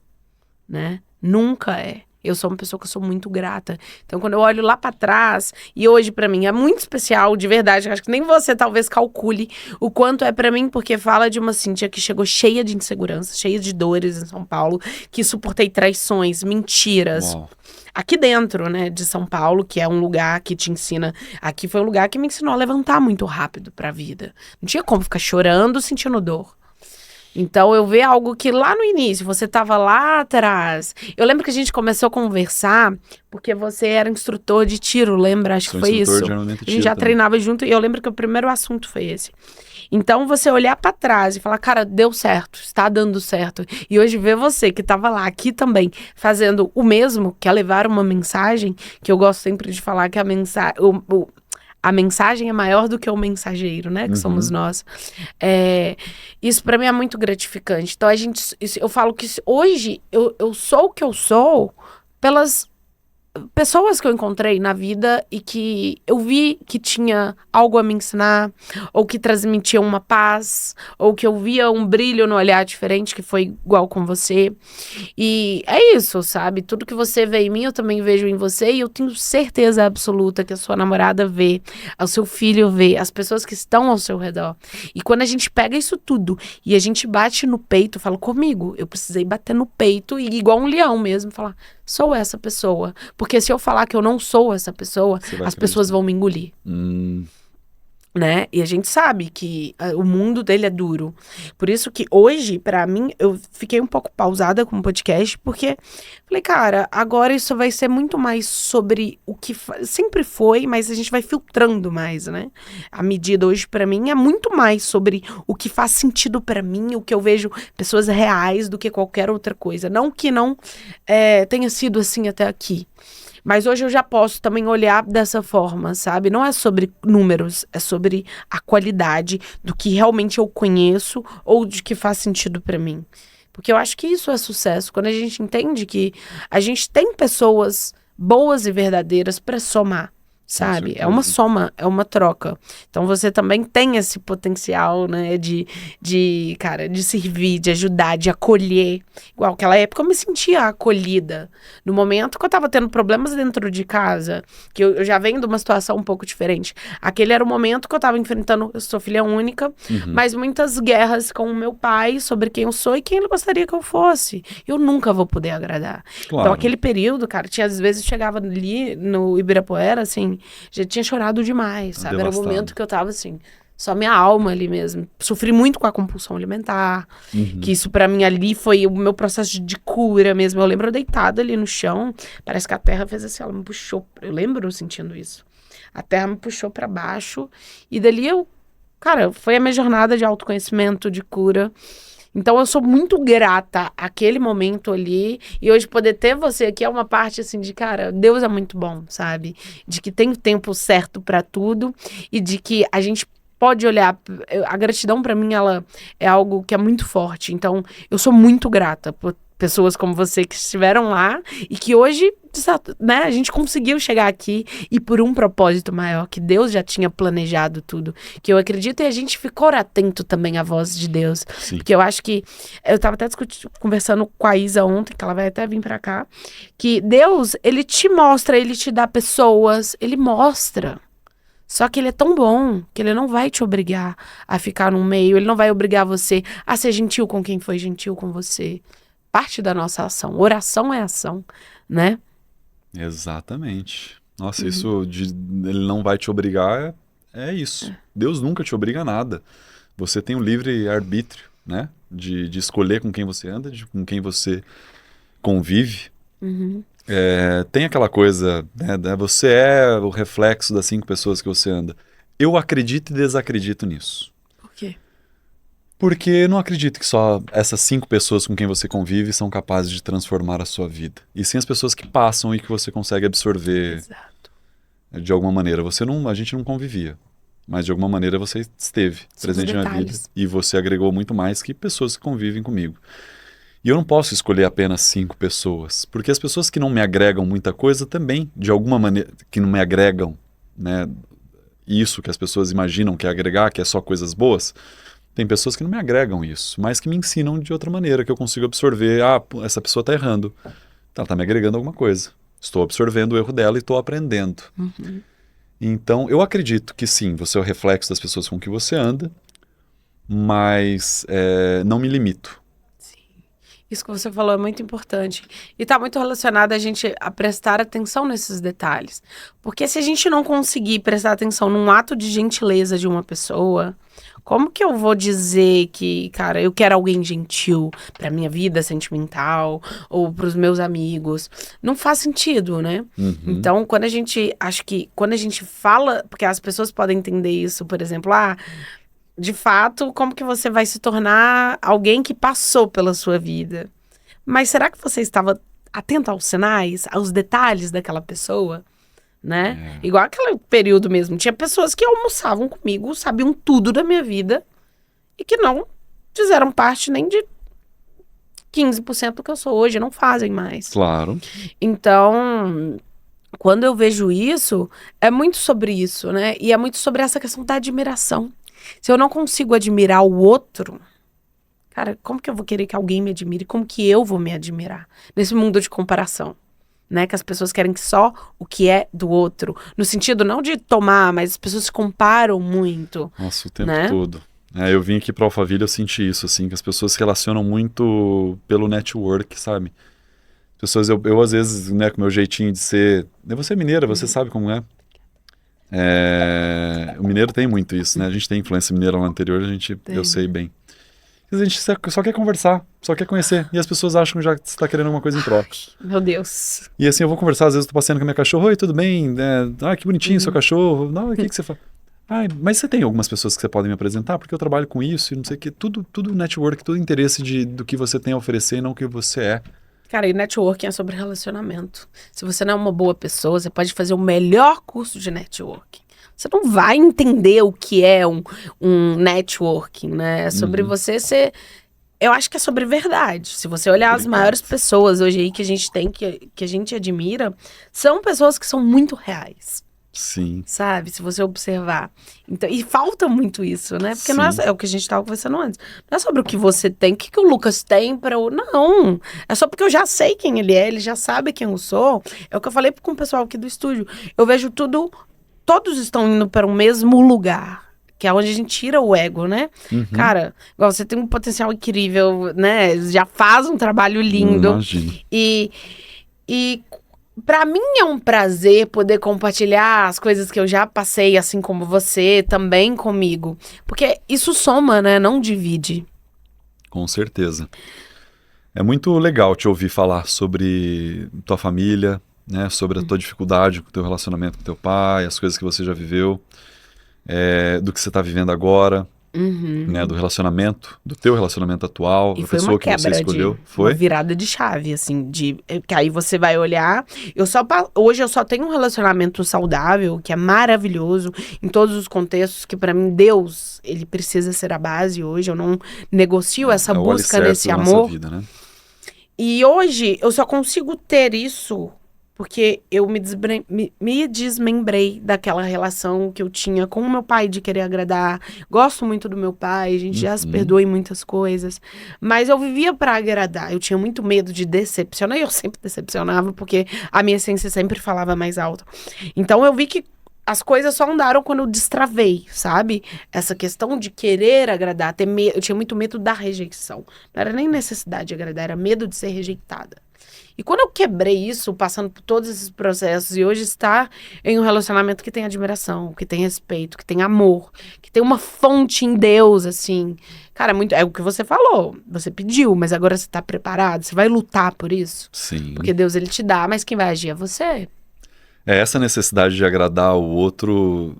Speaker 1: né? Nunca é. Eu sou uma pessoa que eu sou muito grata. Então, quando eu olho lá pra trás, e hoje pra mim é muito especial, de verdade, acho que nem você talvez calcule o quanto é pra mim, porque fala de uma Cíntia que chegou cheia de insegurança, cheia de dores em São Paulo, que suportei traições, mentiras.
Speaker 2: Uau.
Speaker 1: Aqui dentro, né, de São Paulo, que é um lugar que te ensina... Aqui foi um lugar que me ensinou a levantar muito rápido pra vida. Não tinha como ficar chorando, sentindo dor. Então, eu ver algo que lá no início, você estava lá atrás. Eu lembro que a gente começou a conversar, porque você era instrutor de tiro, lembra? Acho que foi isso. A gente já treinava junto, e eu lembro que o primeiro assunto foi esse. Então, você olhar para trás e falar, cara, deu certo, está dando certo. E hoje ver você, que estava lá, aqui também, fazendo o mesmo, que é levar uma mensagem, que eu gosto sempre de falar que a mensagem é maior do que o mensageiro, né? Que somos nós. Isso pra mim é muito gratificante. Então, eu falo que hoje eu sou o que eu sou pelas pessoas que eu encontrei na vida e que eu vi que tinha algo a me ensinar, ou que transmitiam uma paz, ou que eu via um brilho no olhar diferente, que foi igual com você. E é isso, sabe? Tudo que você vê em mim, eu também vejo em você, e eu tenho certeza absoluta que a sua namorada vê, o seu filho vê, as pessoas que estão ao seu redor. E quando a gente pega isso tudo e a gente bate no peito, fala, comigo, eu precisei bater no peito e igual um leão mesmo, falar, sou essa pessoa. Porque se eu falar que eu não sou essa pessoa, as pessoas vão me engolir. Né? E a gente sabe que o mundo dele é duro. Por isso que hoje, pra mim, eu fiquei um pouco pausada com o podcast, porque falei, cara, agora isso vai ser muito mais sobre o que sempre foi, mas a gente vai filtrando mais, né? A medida hoje, pra mim, é muito mais sobre o que faz sentido pra mim, o que eu vejo pessoas reais do que qualquer outra coisa. Não que não tenha sido assim até aqui. Mas hoje eu já posso também olhar dessa forma, sabe? Não é sobre números, é sobre a qualidade do que realmente eu conheço ou de que faz sentido pra mim. Porque eu acho que isso é sucesso. Quando a gente entende que a gente tem pessoas boas e verdadeiras pra somar, sabe? É uma soma, é uma troca. Então você também tem esse potencial, né, de servir, de ajudar, de acolher. Igual aquela época eu me sentia acolhida. No momento que eu tava tendo problemas dentro de casa, que eu já venho de uma situação um pouco diferente. Aquele era o momento que eu tava enfrentando, eu sou filha única, mas muitas guerras com o meu pai sobre quem eu sou e quem ele gostaria que eu fosse. Eu nunca vou poder agradar. Claro. Então aquele período, cara, tinha às vezes chegava ali no Ibirapuera, assim, assim, já tinha chorado demais, sabe? Era um
Speaker 2: Devastado.
Speaker 1: momento que eu tava assim, só minha alma ali mesmo. Sofri muito com a compulsão alimentar, que isso pra mim ali foi o meu processo de cura mesmo. Eu lembro eu deitada ali no chão, parece que a terra fez assim, ela me puxou. Eu lembro eu sentindo isso. A terra me puxou pra baixo e dali cara, foi a minha jornada de autoconhecimento, de cura. Então eu sou muito grata àquele momento ali e hoje poder ter você aqui é uma parte assim de, cara, Deus é muito bom, sabe? De que tem o tempo certo pra tudo e de que a gente pode olhar, a gratidão pra mim ela é algo que é muito forte. Então eu sou muito grata por pessoas como você que estiveram lá e que hoje, né, a gente conseguiu chegar aqui e por um propósito maior, que Deus já tinha planejado tudo, que eu acredito e a gente ficou atento também à voz de Deus,
Speaker 2: Sim.
Speaker 1: porque eu acho que, eu tava até conversando com a Isa ontem, que ela vai até vir pra cá, que Deus, ele te mostra, ele te dá pessoas, ele mostra. Só que ele é tão bom que ele não vai te obrigar a ficar no meio, ele não vai obrigar você a ser gentil com quem foi gentil com você. Parte da nossa ação. Oração é ação, né?
Speaker 2: Exatamente. Nossa, isso de ele não vai te obrigar é isso. Deus nunca te obriga a nada. Você tem o livre arbítrio, né? De escolher com quem você anda, com quem você convive. Tem aquela coisa, né? Você é o reflexo das 5 pessoas que você anda. Eu acredito e desacredito nisso.
Speaker 1: Por quê?
Speaker 2: Porque eu não acredito que só essas 5 pessoas com quem você convive são capazes de transformar a sua vida. E sim as pessoas que passam e que você consegue absorver
Speaker 1: Exato.
Speaker 2: de alguma maneira. A gente não convivia, mas de alguma maneira você esteve
Speaker 1: São os
Speaker 2: presente na vida.
Speaker 1: detalhes.
Speaker 2: E você agregou muito mais que pessoas que convivem comigo. E eu não posso escolher apenas 5 pessoas, porque as pessoas que não me agregam muita coisa também, de alguma maneira, que não me agregam, né? Isso que as pessoas imaginam que é agregar, que é só coisas boas. Tem pessoas que não me agregam isso, mas que me ensinam de outra maneira, que eu consigo absorver. Ah, essa pessoa está errando. Ela está me agregando alguma coisa. Estou absorvendo o erro dela e estou aprendendo. Então, eu acredito que sim, você é o reflexo das pessoas com que você anda, mas não me limito.
Speaker 1: Isso que você falou é muito importante. E está muito relacionado a gente a prestar atenção nesses detalhes. Porque se a gente não conseguir prestar atenção num ato de gentileza de uma pessoa, como que eu vou dizer que, cara, eu quero alguém gentil pra minha vida sentimental ou pros meus amigos? Não faz sentido, né? Então, acho que quando a gente fala, porque as pessoas podem entender isso, por exemplo, de fato, como que você vai se tornar alguém que passou pela sua vida? Mas será que você estava atento aos sinais, aos detalhes daquela pessoa? Né? Igual aquele período mesmo. Tinha pessoas que almoçavam comigo, sabiam tudo da minha vida e que não fizeram parte nem de 15% do que eu sou hoje, não fazem mais.
Speaker 2: Claro.
Speaker 1: Então, quando eu vejo isso, é muito sobre isso, né? E é muito sobre essa questão da admiração. Se eu não consigo admirar o outro, cara, como que eu vou querer que alguém me admire? Como que eu vou me admirar? Nesse mundo de comparação, né? Que as pessoas querem só o que é do outro. No sentido não de tomar, mas as pessoas se comparam muito.
Speaker 2: Nossa, o tempo
Speaker 1: né?
Speaker 2: todo. Eu vim aqui para Alphaville, eu senti isso, assim, que as pessoas se relacionam muito pelo network, sabe? As pessoas, eu às vezes, né, com o meu jeitinho de ser... Você é mineira, você sabe como é. O mineiro tem muito isso, né? A gente tem influência mineira lá no anterior, eu sei bem. A gente só quer conversar, só quer conhecer. E as pessoas acham que já você está querendo alguma coisa em troca.
Speaker 1: Meu Deus.
Speaker 2: E assim, eu vou conversar, às vezes eu tô passeando com a minha cachorra. Oi, tudo bem? Que bonitinho seu cachorro. Não, o que você faz? Mas você tem algumas pessoas que você pode me apresentar? Porque eu trabalho com isso e não sei o que. Tudo network, tudo interesse do que você tem a oferecer e não o que você é.
Speaker 1: Cara, e networking é sobre relacionamento. Se você não é uma boa pessoa, você pode fazer o melhor curso de networking. Você não vai entender o que é um networking, né? É sobre você ser... Eu acho que é sobre verdade. Se você olhar as maiores pessoas hoje aí que a gente tem, que a gente admira, são pessoas que são muito reais.
Speaker 2: Sim.
Speaker 1: Sabe? Se você observar. Então, e falta muito isso, né? Porque não é o que a gente estava conversando antes. Não é sobre o que você tem, o que o Lucas tem para o... Não! É só porque eu já sei quem ele é, ele já sabe quem eu sou. É o que eu falei com o pessoal aqui do estúdio. Eu vejo tudo... Todos estão indo para o mesmo lugar, que é onde a gente tira o ego, né? Cara, igual você tem um potencial incrível, né? Já faz um trabalho lindo.
Speaker 2: Imagino.
Speaker 1: E Pra mim é um prazer poder compartilhar as coisas que eu já passei, assim como você, também comigo. Porque isso soma, né? Não divide.
Speaker 2: Com certeza. É muito legal te ouvir falar sobre tua família, né? Sobre a tua dificuldade com o teu relacionamento com teu pai, as coisas que você já viveu, do que você está vivendo agora, né?
Speaker 1: Uhum.
Speaker 2: Do relacionamento, do teu relacionamento atual,
Speaker 1: E
Speaker 2: a
Speaker 1: foi uma
Speaker 2: pessoa que você
Speaker 1: quebra
Speaker 2: escolheu.
Speaker 1: uma
Speaker 2: Foi?
Speaker 1: virada de chave, assim, que aí você vai olhar. Hoje eu só tenho um relacionamento saudável, que é maravilhoso, em todos os contextos, que pra mim Deus, ele precisa ser a base hoje. Eu não negocio essa
Speaker 2: É o
Speaker 1: busca
Speaker 2: alicerce
Speaker 1: nesse
Speaker 2: da nossa
Speaker 1: amor.
Speaker 2: vida, né?
Speaker 1: E hoje eu só consigo ter isso porque eu me desmembrei daquela relação que eu tinha com o meu pai de querer agradar. Gosto muito do meu pai, a gente já se
Speaker 2: Uhum.
Speaker 1: perdoou em muitas coisas, mas eu vivia para agradar. Eu tinha muito medo de decepcionar e eu sempre decepcionava porque a minha essência sempre falava mais alto. Então eu vi que as coisas só andaram quando eu destravei, sabe? Essa questão de querer agradar, ter medo. Eu tinha muito medo da rejeição. Não era nem necessidade de agradar, era medo de ser rejeitada. E quando eu quebrei isso, passando por todos esses processos, e hoje estar em um relacionamento que tem admiração, que tem respeito, que tem amor, que tem uma fonte em Deus, assim. Cara, é o que você falou. Você pediu, mas agora você tá preparado? Você vai lutar por isso?
Speaker 2: Sim.
Speaker 1: Porque Deus, ele te dá, mas quem vai agir é você.
Speaker 2: É essa necessidade de agradar o outro,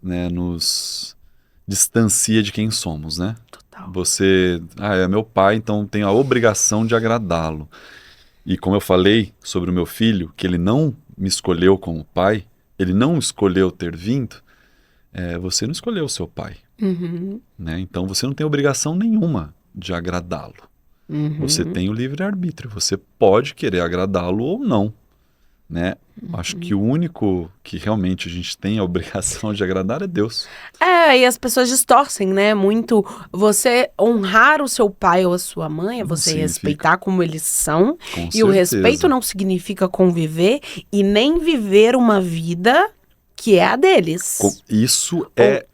Speaker 2: né, nos distancia de quem somos, né?
Speaker 1: Total.
Speaker 2: Você, é meu pai, então tenho a obrigação de agradá-lo. E como eu falei sobre o meu filho, que ele não me escolheu como pai, ele não escolheu ter vindo, você não escolheu o seu pai,
Speaker 1: Uhum,
Speaker 2: né? Então você não tem obrigação nenhuma de agradá-lo. Você
Speaker 1: uhum,
Speaker 2: tem o livre-arbítrio, você pode querer agradá-lo ou não, né? Acho que
Speaker 1: uhum.
Speaker 2: o único que realmente a gente tem a obrigação de agradar é Deus.
Speaker 1: É, e as pessoas distorcem, né? Muito. Você honrar o seu pai ou a sua mãe é
Speaker 2: Não
Speaker 1: você
Speaker 2: significa,
Speaker 1: respeitar como eles são.
Speaker 2: com
Speaker 1: E o respeito
Speaker 2: certeza.
Speaker 1: não significa conviver e nem viver uma vida que é a deles.
Speaker 2: Isso
Speaker 1: Ou
Speaker 2: é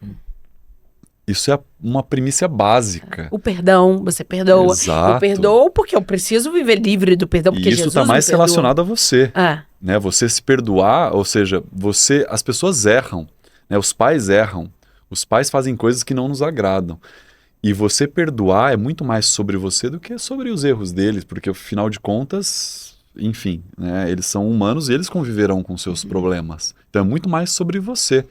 Speaker 2: uma primícia básica.
Speaker 1: o perdão, você perdoa. Eu
Speaker 2: Exato.
Speaker 1: perdoo porque eu preciso viver livre do perdão,
Speaker 2: E
Speaker 1: porque
Speaker 2: isso está
Speaker 1: Jesus me
Speaker 2: mais
Speaker 1: perdoou.
Speaker 2: relacionado a você,
Speaker 1: Ah,
Speaker 2: né? Você se perdoar, ou seja, as pessoas erram, né? Os pais erram, os pais fazem coisas que não nos agradam. E você perdoar é muito mais sobre você do que sobre os erros deles, porque afinal de contas, enfim, né? Eles são humanos e eles conviverão com seus problemas. Então é muito mais sobre você.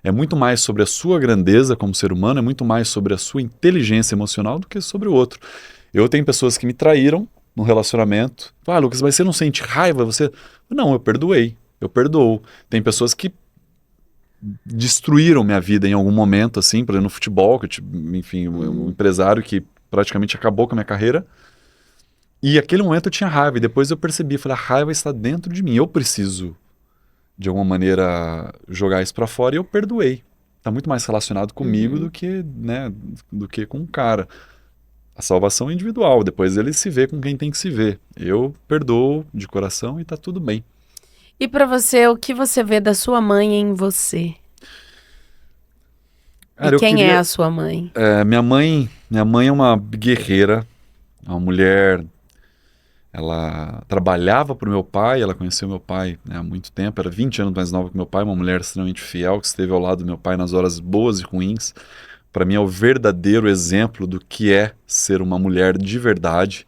Speaker 2: É muito mais sobre a sua grandeza como ser humano, é muito mais sobre a sua inteligência emocional do que sobre o outro. Eu tenho pessoas que me traíram no relacionamento. Ah, Lucas, mas você não sente raiva? Você. Não, eu perdoei. Eu perdoo. Tem pessoas que destruíram minha vida em algum momento, assim, por exemplo, no futebol, que, enfim, um empresário que praticamente acabou com a minha carreira. E aquele momento eu tinha raiva, e depois eu percebi, falei, a raiva está dentro de mim, eu preciso, de alguma maneira, jogar isso para fora, e eu perdoei. Está muito mais relacionado comigo do
Speaker 1: uhum.
Speaker 2: que, né, do que com o cara. A salvação é individual, depois ele se vê com quem tem que se ver. Eu perdoo de coração e está tudo bem.
Speaker 1: E pra você, o que você vê da sua mãe em você? E
Speaker 2: Cara, eu
Speaker 1: quem é
Speaker 2: queria.
Speaker 1: a sua mãe?
Speaker 2: Minha mãe é uma guerreira, é uma mulher. Ela trabalhava para o meu pai, ela conheceu meu pai, né, há muito tempo, era 20 anos mais nova que meu pai, uma mulher extremamente fiel que esteve ao lado do meu pai nas horas boas e ruins. Para mim é o verdadeiro exemplo do que é ser uma mulher de verdade.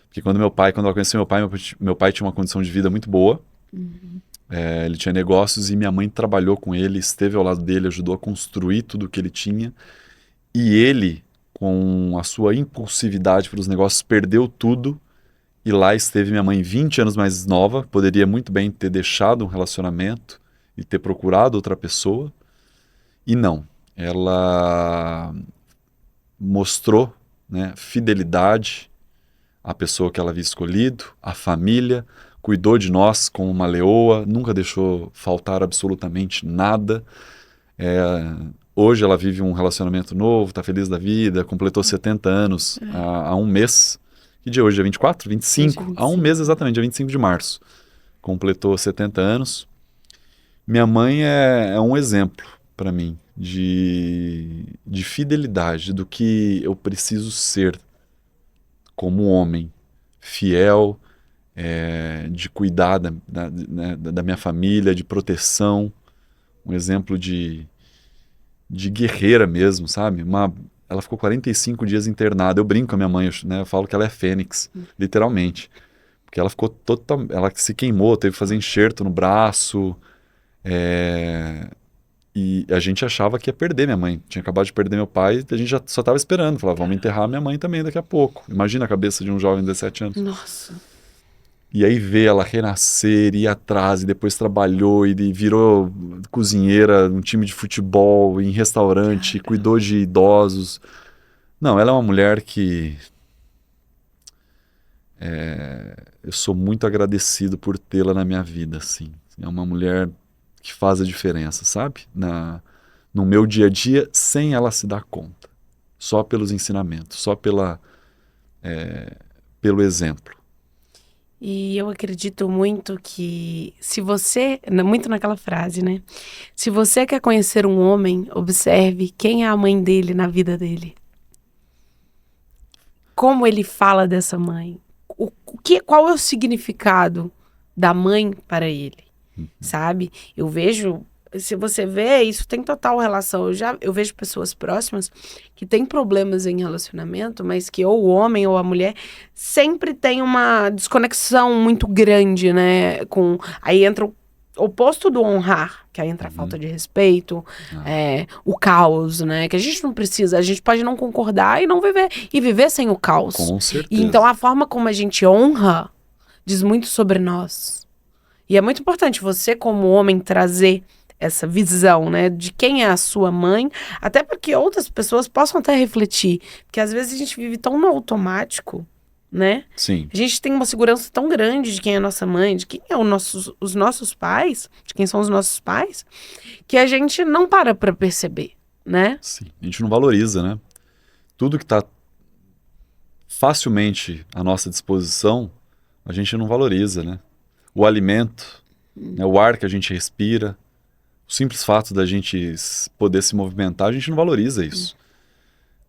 Speaker 2: Porque quando ela conheceu meu pai tinha uma condição de vida muito boa.
Speaker 1: Uhum.
Speaker 2: Ele tinha negócios e minha mãe trabalhou com ele, esteve ao lado dele, ajudou a construir tudo o que ele tinha. E ele, com a sua impulsividade para os negócios, perdeu tudo. E lá esteve minha mãe 20 anos mais nova, poderia muito bem ter deixado um relacionamento e ter procurado outra pessoa. E não. Ela mostrou, né, fidelidade à pessoa que ela havia escolhido, à família, cuidou de nós como uma leoa, nunca deixou faltar absolutamente nada. Hoje ela vive um relacionamento novo, está feliz da vida, completou 70 anos há um mês. Que dia é hoje? Dia 24?
Speaker 1: Hoje é
Speaker 2: 25? Há um mês
Speaker 1: 25.
Speaker 2: exatamente, dia 25 de março. Completou 70 anos. Minha mãe é um exemplo para mim de fidelidade, do que eu preciso ser como homem, fiel, de cuidar da minha família, de proteção, um exemplo de guerreira mesmo, sabe? Ela ficou 45 dias internada. Eu brinco com a minha mãe, né? Eu falo que ela é fênix, literalmente. Porque ela ficou ela se queimou, teve que fazer enxerto no braço. E a gente achava que ia perder minha mãe. Tinha acabado de perder meu pai, a gente já só estava esperando. Falava, vamos enterrar minha mãe também daqui a pouco. Imagina a cabeça de um jovem de 17 anos.
Speaker 1: Nossa.
Speaker 2: E aí ver ela renascer, ir atrás, e depois trabalhou e virou cozinheira num time de futebol, em restaurante, cuidou de idosos. Não, ela é uma mulher que eu sou muito agradecido por tê-la na minha vida, assim. É uma mulher que faz a diferença, sabe? No meu dia a dia, sem ela se dar conta. Só pelos ensinamentos, só pelo exemplo.
Speaker 1: E eu acredito muito que se você, muito naquela frase, né? Se você quer conhecer um homem, observe quem é a mãe dele na vida dele. Como ele fala dessa mãe. Qual é o significado da mãe para ele, sabe? Eu vejo, se você vê, isso tem total relação. Eu vejo pessoas próximas que têm problemas em relacionamento, mas que ou o homem ou a mulher sempre tem uma desconexão muito grande, né? Aí entra o oposto do honrar, que aí entra a falta de respeito, o caos, né? Que a gente não precisa, a gente pode não concordar e não viver sem o caos.
Speaker 2: Com certeza.
Speaker 1: E então a forma como a gente honra diz muito sobre nós. E é muito importante você, como homem, trazer essa visão, né, de quem é a sua mãe, até para que outras pessoas possam até refletir, porque às vezes a gente vive tão no automático, né?
Speaker 2: Sim.
Speaker 1: A gente tem uma segurança tão grande de quem é a nossa mãe, de quem é os nossos pais, de quem são os nossos pais, que a gente não para perceber, né?
Speaker 2: Sim. A gente não valoriza, né? Tudo que está facilmente à nossa disposição, a gente não valoriza, né? O alimento, né, o ar que a gente respira, o simples fato da gente poder se movimentar, a gente não valoriza isso.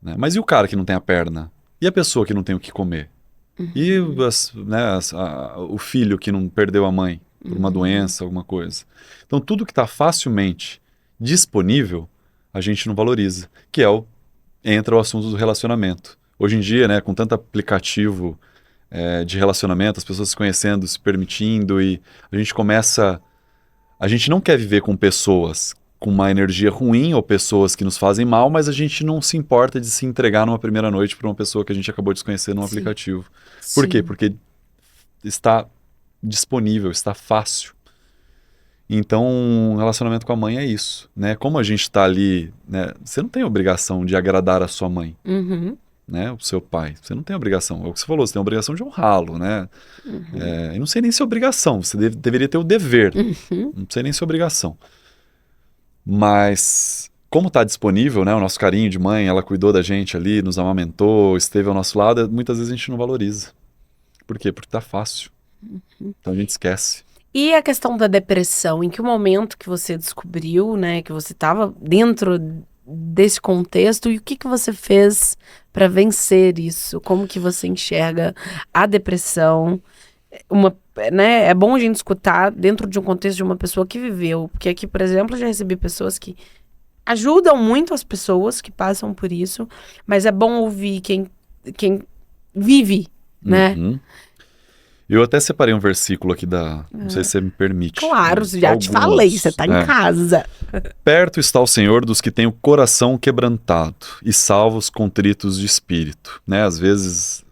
Speaker 2: Né? Mas e o cara que não tem a perna? E a pessoa que não tem o que comer? E o filho que não perdeu a mãe por uma doença, alguma coisa? Então tudo que está facilmente disponível, a gente não valoriza. Entra o assunto do relacionamento. Hoje em dia, né, com tanto aplicativo de relacionamento, as pessoas se conhecendo, se permitindo, e a gente começa... A gente não quer viver com pessoas com uma energia ruim ou pessoas que nos fazem mal, mas a gente não se importa de se entregar numa primeira noite para uma pessoa que a gente acabou de se conhecer num aplicativo. Por quê? Porque está disponível, está fácil. Então, um relacionamento com a mãe é isso, né? Como a gente está ali, né? Você não tem obrigação de agradar a sua mãe. Né, o seu pai, você não tem obrigação, é o que você falou, você tem a obrigação de honrá-lo, né? Eu não sei nem se é obrigação, você deveria ter o dever, não sei nem se é obrigação, mas como está disponível, né, o nosso carinho de mãe, ela cuidou da gente ali, nos amamentou, esteve ao nosso lado, muitas vezes a gente não valoriza. Por quê? Porque está fácil, então a gente esquece.
Speaker 1: E a questão da depressão, em que momento que você descobriu, né, que você estava dentro desse contexto, e o que você fez para vencer isso? Como que você enxerga a depressão? Né, é bom a gente escutar dentro de um contexto de uma pessoa que viveu, porque aqui, por exemplo, eu já recebi pessoas que ajudam muito as pessoas que passam por isso, mas é bom ouvir quem vive, né?
Speaker 2: Eu até separei um versículo aqui não sei se você me permite.
Speaker 1: Claro, já te falei, você está em casa.
Speaker 2: Perto está o Senhor dos que têm o coração quebrantado e salva os contritos de espírito. Né? Às vezes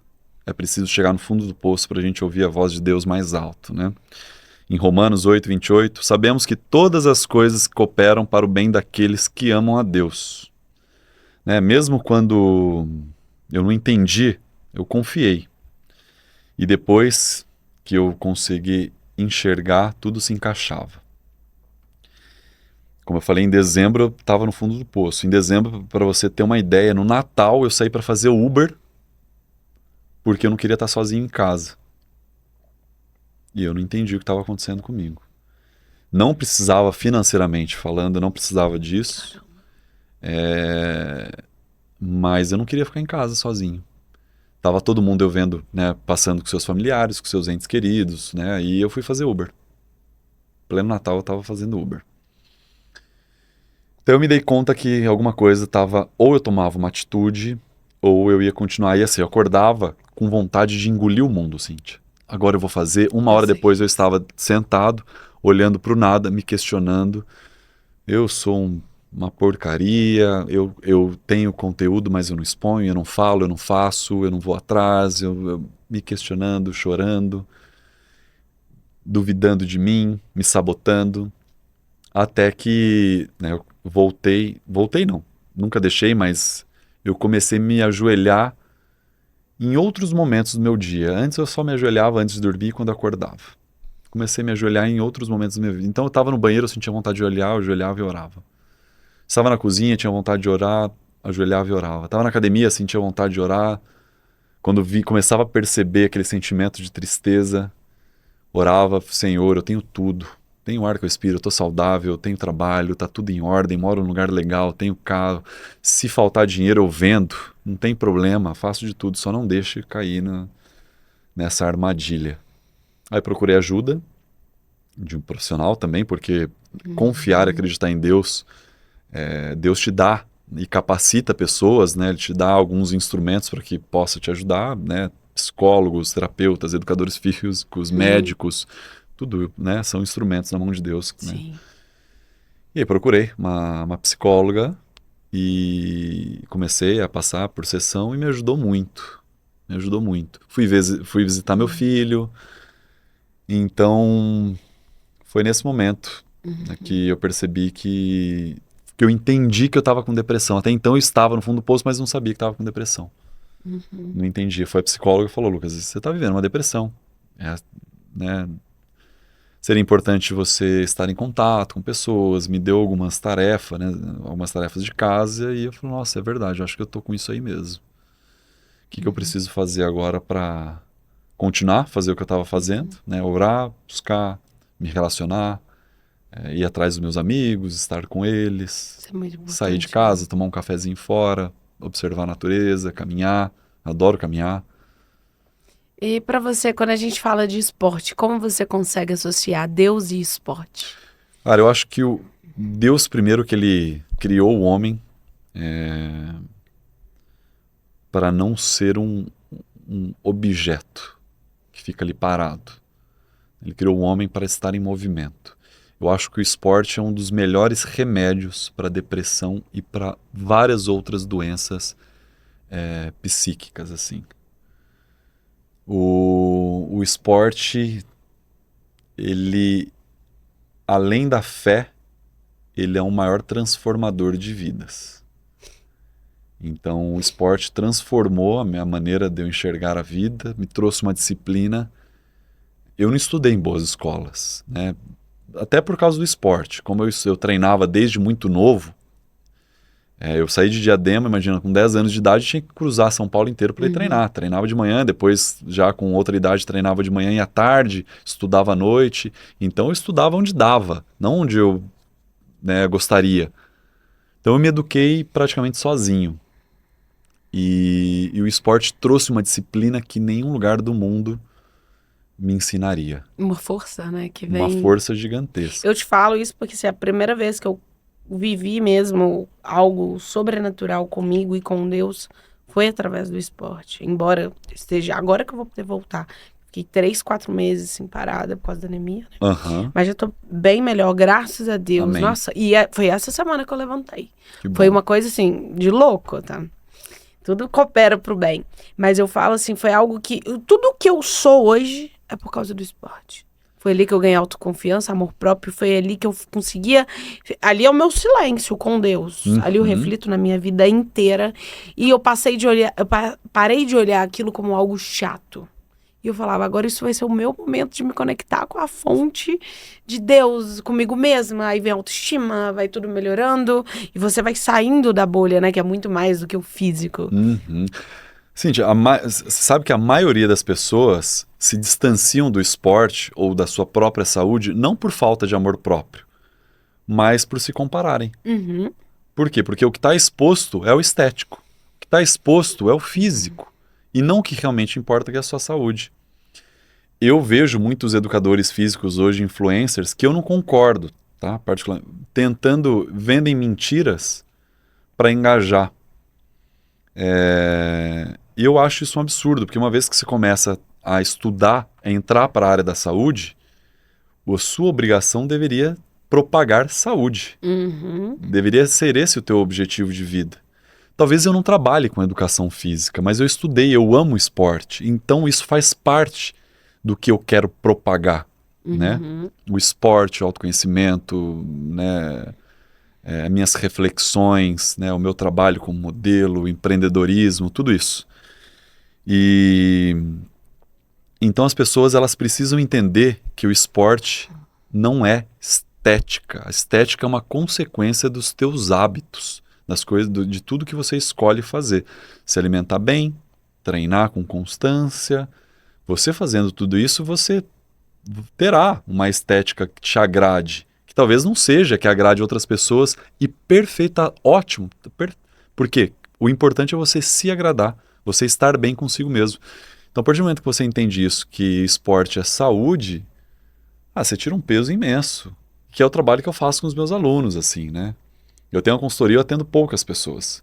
Speaker 2: é preciso chegar no fundo do poço para a gente ouvir a voz de Deus mais alto. Né? Em Romanos 8:28, sabemos que todas as coisas cooperam para o bem daqueles que amam a Deus. Né? Mesmo quando eu não entendi, eu confiei. E depois que eu consegui enxergar, tudo se encaixava. Como eu falei, em dezembro eu estava no fundo do poço. Em dezembro, para você ter uma ideia, no Natal eu saí para fazer Uber porque eu não queria estar sozinho em casa. E eu não entendi o que estava acontecendo comigo. Não precisava, financeiramente falando, não precisava disso. Mas eu não queria ficar em casa sozinho. Tava todo mundo eu vendo, né, passando com seus familiares, com seus entes queridos, né, e eu fui fazer Uber. Pleno Natal eu tava fazendo Uber. Então eu me dei conta que alguma coisa tava, ou eu tomava uma atitude, ou eu ia continuar. E assim, eu acordava com vontade de engolir o mundo, Cíntia. Agora eu vou fazer. Uma hora depois eu estava sentado, olhando pro nada, me questionando. Eu sou uma porcaria, eu tenho conteúdo, mas eu não exponho, eu não falo, eu não faço, eu não vou atrás, eu me questionando, chorando, duvidando de mim, me sabotando. Até que, né, eu voltei não, nunca deixei, mas eu comecei a me ajoelhar em outros momentos do meu dia. Antes eu só me ajoelhava antes de dormir e quando eu acordava. Comecei a me ajoelhar em outros momentos da minha vida. Então eu estava no banheiro, eu sentia vontade de olhar, eu ajoelhava e orava. Estava na cozinha, tinha vontade de orar, ajoelhava e orava. Estava na academia, sentia vontade de orar. Quando começava a perceber aquele sentimento de tristeza, orava, Senhor, eu tenho tudo. Tenho ar que eu respiro, eu tô saudável, tenho trabalho, tá tudo em ordem, moro num lugar legal, tenho carro. Se faltar dinheiro eu vendo, não tem problema, faço de tudo, só não deixe cair nessa armadilha. Aí procurei ajuda de um profissional também, porque confiar e acreditar em Deus, Deus te dá e capacita pessoas, né? Ele te dá alguns instrumentos para que possa te ajudar, né? Psicólogos, terapeutas, educadores físicos, médicos, tudo, né? São instrumentos na mão de Deus. Né?
Speaker 1: Sim.
Speaker 2: E aí procurei uma psicóloga e comecei a passar por sessão e me ajudou muito. Me ajudou muito. Fui visitar meu filho. Então, foi nesse momento né, que eu percebi que eu entendi que eu estava com depressão. Até então eu estava no fundo do poço, mas não sabia que estava com depressão. Não entendia. Foi a psicóloga que falou, Lucas, você está vivendo uma depressão. Né? Seria importante você estar em contato com pessoas, me deu algumas tarefas, né? Algumas tarefas de casa, e eu falei, nossa, é verdade, eu acho que eu tô com isso aí mesmo. O que eu preciso fazer agora para continuar a fazer o que eu estava fazendo, né? Orar, buscar, me relacionar, ir atrás dos meus amigos, estar com eles,
Speaker 1: Isso é muito importante,
Speaker 2: sair de casa, tomar um cafezinho fora, observar a natureza, caminhar, adoro caminhar.
Speaker 1: E pra você, quando a gente fala de esporte, como você consegue associar Deus e esporte?
Speaker 2: Cara, eu acho que o Deus primeiro que ele criou o homem para não ser um objeto que fica ali parado. Ele criou o homem para estar em movimento. Eu acho que o esporte é um dos melhores remédios para depressão e para várias outras doenças psíquicas, assim. O esporte, ele, além da fé, ele é um maior transformador de vidas. Então, o esporte transformou a minha maneira de eu enxergar a vida, me trouxe uma disciplina. Eu não estudei em boas escolas, né? Até por causa do esporte. Como eu treinava desde muito novo, eu saí de Diadema, imagina, com 10 anos de idade, tinha que cruzar São Paulo inteiro para ir treinar. Treinava de manhã, depois, já com outra idade, treinava de manhã e à tarde, estudava à noite. Então, eu estudava onde dava, não onde eu gostaria. Então, eu me eduquei praticamente sozinho. E o esporte trouxe uma disciplina que nenhum lugar do mundo me ensinaria.
Speaker 1: Uma força, né, que vem...
Speaker 2: Uma força gigantesca.
Speaker 1: Eu te falo isso porque assim, é a primeira vez que eu vivi mesmo algo sobrenatural comigo e com Deus foi através do esporte. Embora esteja... Agora que eu vou poder voltar. Fiquei 3, 4 meses assim, parada por causa da anemia. Né? Mas já tô bem melhor, graças a Deus.
Speaker 2: Amém.
Speaker 1: Nossa, e foi essa semana que eu levantei.
Speaker 2: Que bom.
Speaker 1: Foi uma coisa assim, de louco, tá? Tudo coopera pro bem. Mas eu falo assim, foi algo que... Tudo que eu sou hoje é por causa do esporte. Foi ali que eu ganhei autoconfiança, amor próprio. Foi ali que eu conseguia... Ali é o meu silêncio com Deus. Ali eu reflito na minha vida inteira. E eu passei de olhar... Eu parei de olhar aquilo como algo chato. E eu falava, agora isso vai ser o meu momento de me conectar com a fonte de Deus, comigo mesma. Aí vem a autoestima, vai tudo melhorando. E você vai saindo da bolha, né? Que é muito mais do que o físico.
Speaker 2: Cíntia, sabe que a maioria das pessoas se distanciam do esporte ou da sua própria saúde não por falta de amor próprio, mas por se compararem. Por quê? Porque o que está exposto é o estético. O que está exposto é o físico. E não o que realmente importa, que é a sua saúde. Eu vejo muitos educadores físicos hoje, influencers, que eu não concordo, tá? Vendem mentiras para engajar. E eu acho isso um absurdo, porque uma vez que você começa a estudar, a entrar para a área da saúde, a sua obrigação deveria propagar saúde.
Speaker 1: Uhum.
Speaker 2: Deveria ser esse o teu objetivo de vida. Talvez eu não trabalhe com educação física, mas eu estudei, eu amo esporte. Então isso faz parte do que eu quero propagar, né? O esporte, o autoconhecimento, né? Minhas reflexões, né? O meu trabalho como modelo, o empreendedorismo, tudo isso. E então as pessoas, elas precisam entender que o esporte não é estética. A estética é uma consequência dos teus hábitos, das coisas, de tudo que você escolhe fazer. Se alimentar bem, treinar com constância. Você fazendo tudo isso, você terá uma estética que te agrade, que talvez não seja que agrade outras pessoas, e perfeita, ótimo. Por quê? O importante é você se agradar, você estar bem consigo mesmo. Então, a partir do momento que você entende isso, que esporte é saúde, você tira um peso imenso, que é o trabalho que eu faço com os meus alunos, assim, né? Eu tenho uma consultoria, eu atendo poucas pessoas.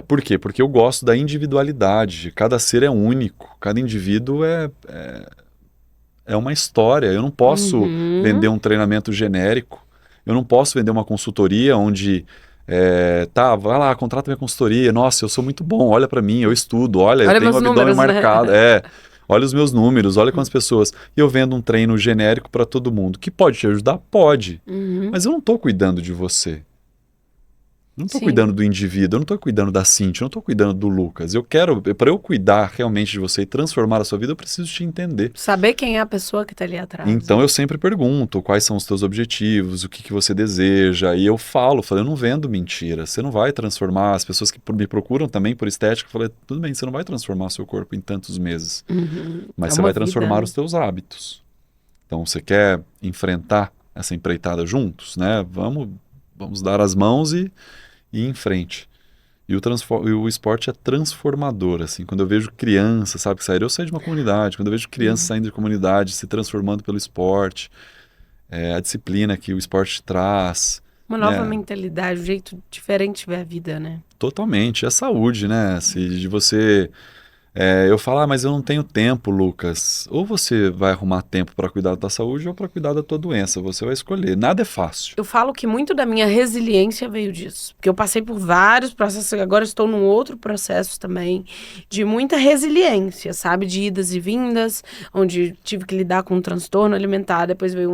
Speaker 2: Por quê? Porque eu gosto da individualidade. Cada ser é único, cada indivíduo é uma história. Eu não posso vender um treinamento genérico, eu não posso vender uma consultoria onde vai lá, contrata minha consultoria, nossa, eu sou muito bom, olha pra mim, eu estudo, olha, eu tenho
Speaker 1: meus
Speaker 2: um abdômen
Speaker 1: números, né?
Speaker 2: marcado, olha os meus números, olha quantas pessoas. E eu vendo um treino genérico para todo mundo, que pode te ajudar? Pode. Mas eu não estou cuidando de você. Eu não estou
Speaker 1: Sim.
Speaker 2: cuidando do indivíduo, eu não estou cuidando da Cintia, eu não estou cuidando do Lucas. Para eu cuidar realmente de você e transformar a sua vida, eu preciso te entender.
Speaker 1: Saber quem é a pessoa que está ali atrás.
Speaker 2: Então eu sempre pergunto quais são os teus objetivos, o que você deseja, e eu falo, eu não vendo mentira, você não vai transformar, as pessoas que me procuram também por estética, eu falei, tudo bem, você não vai transformar seu corpo em tantos meses, mas você vai transformar os teus hábitos. Então você quer enfrentar essa empreitada juntos, né? Vamos dar as mãos e ir em frente. E o esporte é transformador, assim. Quando eu vejo crianças, sabe, que saíram, eu saí de uma comunidade, quando eu vejo crianças saindo de comunidade, se transformando pelo esporte, a disciplina que o esporte traz.
Speaker 1: Uma nova mentalidade, um jeito diferente de ver a vida, né?
Speaker 2: Totalmente. É saúde, né? De você... eu falo, mas eu não tenho tempo, Lucas. Ou você vai arrumar tempo para cuidar da saúde ou para cuidar da tua doença. Você vai escolher. Nada é fácil.
Speaker 1: Eu falo que muito da minha resiliência veio disso. Porque eu passei por vários processos, agora estou num outro processo também, de muita resiliência, sabe? De idas e vindas, onde tive que lidar com um transtorno alimentar, depois veio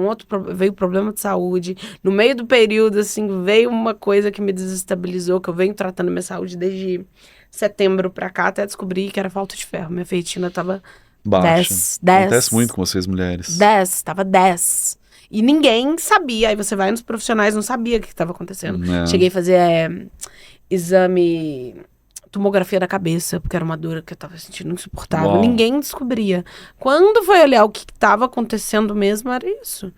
Speaker 1: veio problema de saúde. No meio do período, assim, veio uma coisa que me desestabilizou, que eu venho tratando minha saúde desde setembro pra cá, até descobri que era falta de ferro. Minha ferritina tava
Speaker 2: baixa.
Speaker 1: 10.
Speaker 2: Acontece muito com vocês, mulheres.
Speaker 1: 10, tava 10. E ninguém sabia. Aí você vai nos profissionais, não sabia o que estava acontecendo. Cheguei a fazer exame, tomografia da cabeça, porque era uma dor que eu tava sentindo insuportável.
Speaker 2: Uau.
Speaker 1: Ninguém descobria. Quando foi olhar o que estava acontecendo mesmo, era isso.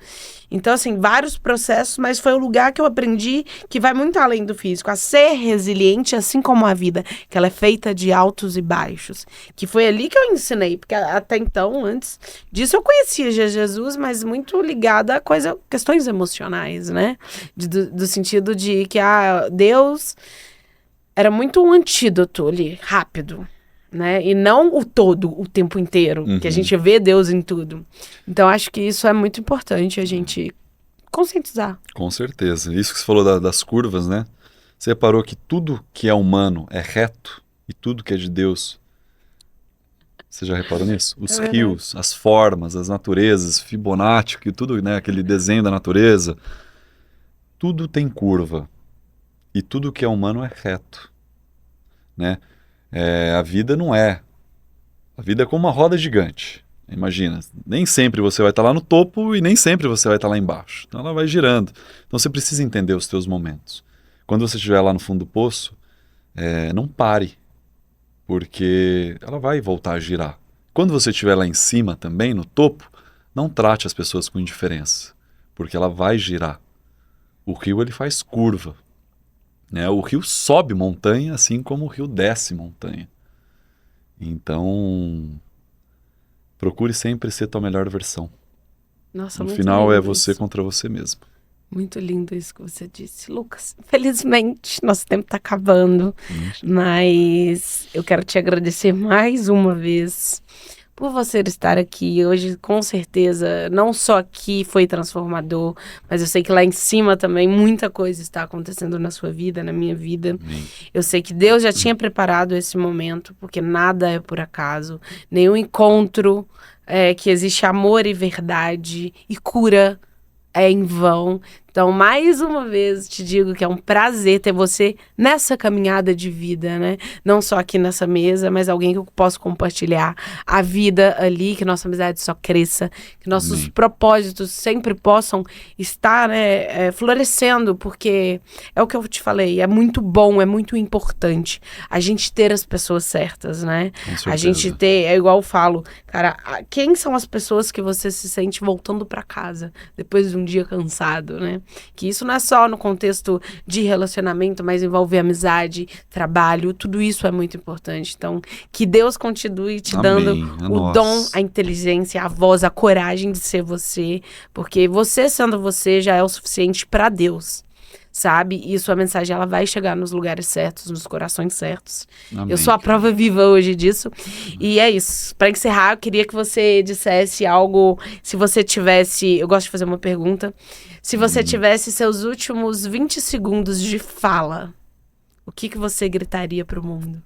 Speaker 1: Então, assim, vários processos, mas foi o lugar que eu aprendi que vai muito além do físico, a ser resiliente, assim como a vida, que ela é feita de altos e baixos. Que foi ali que eu ensinei, porque até então, antes disso, eu conhecia Jesus, mas muito ligada a questões emocionais, né? Do sentido de que Deus era muito um antídoto ali, rápido, né? E não o todo, o tempo inteiro, que a gente vê Deus em tudo. Então, acho que isso é muito importante, a gente conscientizar.
Speaker 2: Com certeza. Isso que você falou das curvas, né? Você reparou que tudo que é humano é reto e tudo que é de Deus... Você já reparou nisso? Os rios, as formas, as naturezas, Fibonacci, que tudo, né? Aquele desenho da natureza. Tudo tem curva. E tudo que é humano é reto, né? A vida não é. A vida é como uma roda gigante. Imagina, nem sempre você vai estar lá no topo e nem sempre você vai estar lá embaixo. Então ela vai girando. Então você precisa entender os teus momentos. Quando você estiver lá no fundo do poço, não pare, porque ela vai voltar a girar. Quando você estiver lá em cima também, no topo, não trate as pessoas com indiferença, porque ela vai girar. O rio, ele faz curva. O rio sobe montanha, assim como o rio desce montanha. Então, procure sempre ser tua melhor versão.
Speaker 1: Nossa,
Speaker 2: No
Speaker 1: muito
Speaker 2: final é
Speaker 1: lindo
Speaker 2: você
Speaker 1: isso.
Speaker 2: contra você mesmo.
Speaker 1: Muito lindo isso que você disse, Lucas. Felizmente, nosso tempo está acabando, mas eu quero te agradecer mais uma vez por você estar aqui hoje. Com certeza, não só aqui foi transformador, mas eu sei que lá em cima também muita coisa está acontecendo na sua vida, na minha vida.
Speaker 2: Amém.
Speaker 1: Eu sei que Deus já tinha preparado esse momento, porque nada é por acaso, nenhum encontro que existe amor e verdade e cura é em vão. Então, mais uma vez, te digo que é um prazer ter você nessa caminhada de vida, né? Não só aqui nessa mesa, mas alguém que eu posso compartilhar a vida ali, que nossa amizade só cresça, que nossos
Speaker 2: Amém.
Speaker 1: propósitos sempre possam estar, né, florescendo, porque é o que eu te falei, é muito bom, é muito importante a gente ter as pessoas certas, né?
Speaker 2: Com
Speaker 1: A
Speaker 2: certeza.
Speaker 1: gente ter, é igual eu falo, cara, quem são as pessoas que você se sente voltando pra casa depois de um dia cansado, né? Que isso não é só no contexto de relacionamento, mas envolve amizade, trabalho, tudo isso é muito importante. Então, que Deus continue te dando
Speaker 2: Amém. É
Speaker 1: o
Speaker 2: nós.
Speaker 1: dom, a inteligência, a voz, a coragem de ser você, porque você sendo você já é o suficiente para Deus. Sabe? E sua mensagem ela vai chegar nos lugares certos, nos corações certos.
Speaker 2: Amém.
Speaker 1: Eu sou a prova viva hoje disso. E é isso. Para encerrar, eu queria que você dissesse algo. Se você tivesse. Eu gosto de fazer uma pergunta. Se você tivesse seus últimos 20 segundos de fala, o que você gritaria para o mundo?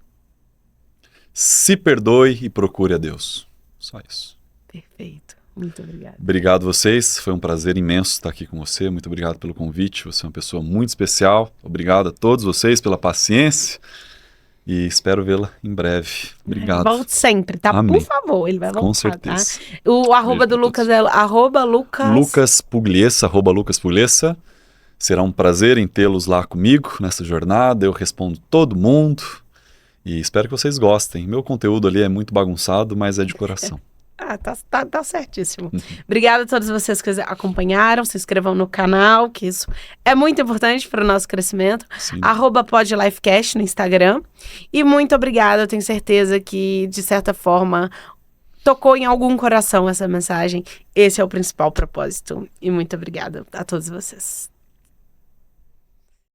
Speaker 2: Se perdoe e procure a Deus. Só isso.
Speaker 1: Perfeito. Muito obrigada.
Speaker 2: Obrigado vocês, foi um prazer imenso estar aqui com você, muito obrigado pelo convite, você é uma pessoa muito especial, obrigado a todos vocês pela paciência e espero vê-la em breve. Obrigado.
Speaker 1: Volte sempre, tá?
Speaker 2: Amém.
Speaker 1: Por favor, ele vai voltar,
Speaker 2: Com certeza.
Speaker 1: tá? O arroba
Speaker 2: Beijo
Speaker 1: do
Speaker 2: pra
Speaker 1: Lucas
Speaker 2: todos.
Speaker 1: é arroba Lucas...
Speaker 2: Lucas Pugliese, arroba Lucas Pugliese. Será um prazer em tê-los lá comigo nessa jornada, eu respondo todo mundo e espero que vocês gostem. Meu conteúdo ali é muito bagunçado, mas é de coração.
Speaker 1: Ah, tá certíssimo. Obrigada a todos vocês que acompanharam. Se inscrevam no canal, que isso é muito importante para o nosso crescimento.
Speaker 2: Sim.
Speaker 1: @podlifecast no Instagram. E muito obrigada. Eu tenho certeza que, de certa forma, tocou em algum coração essa mensagem. Esse é o principal propósito. E muito obrigada a todos vocês.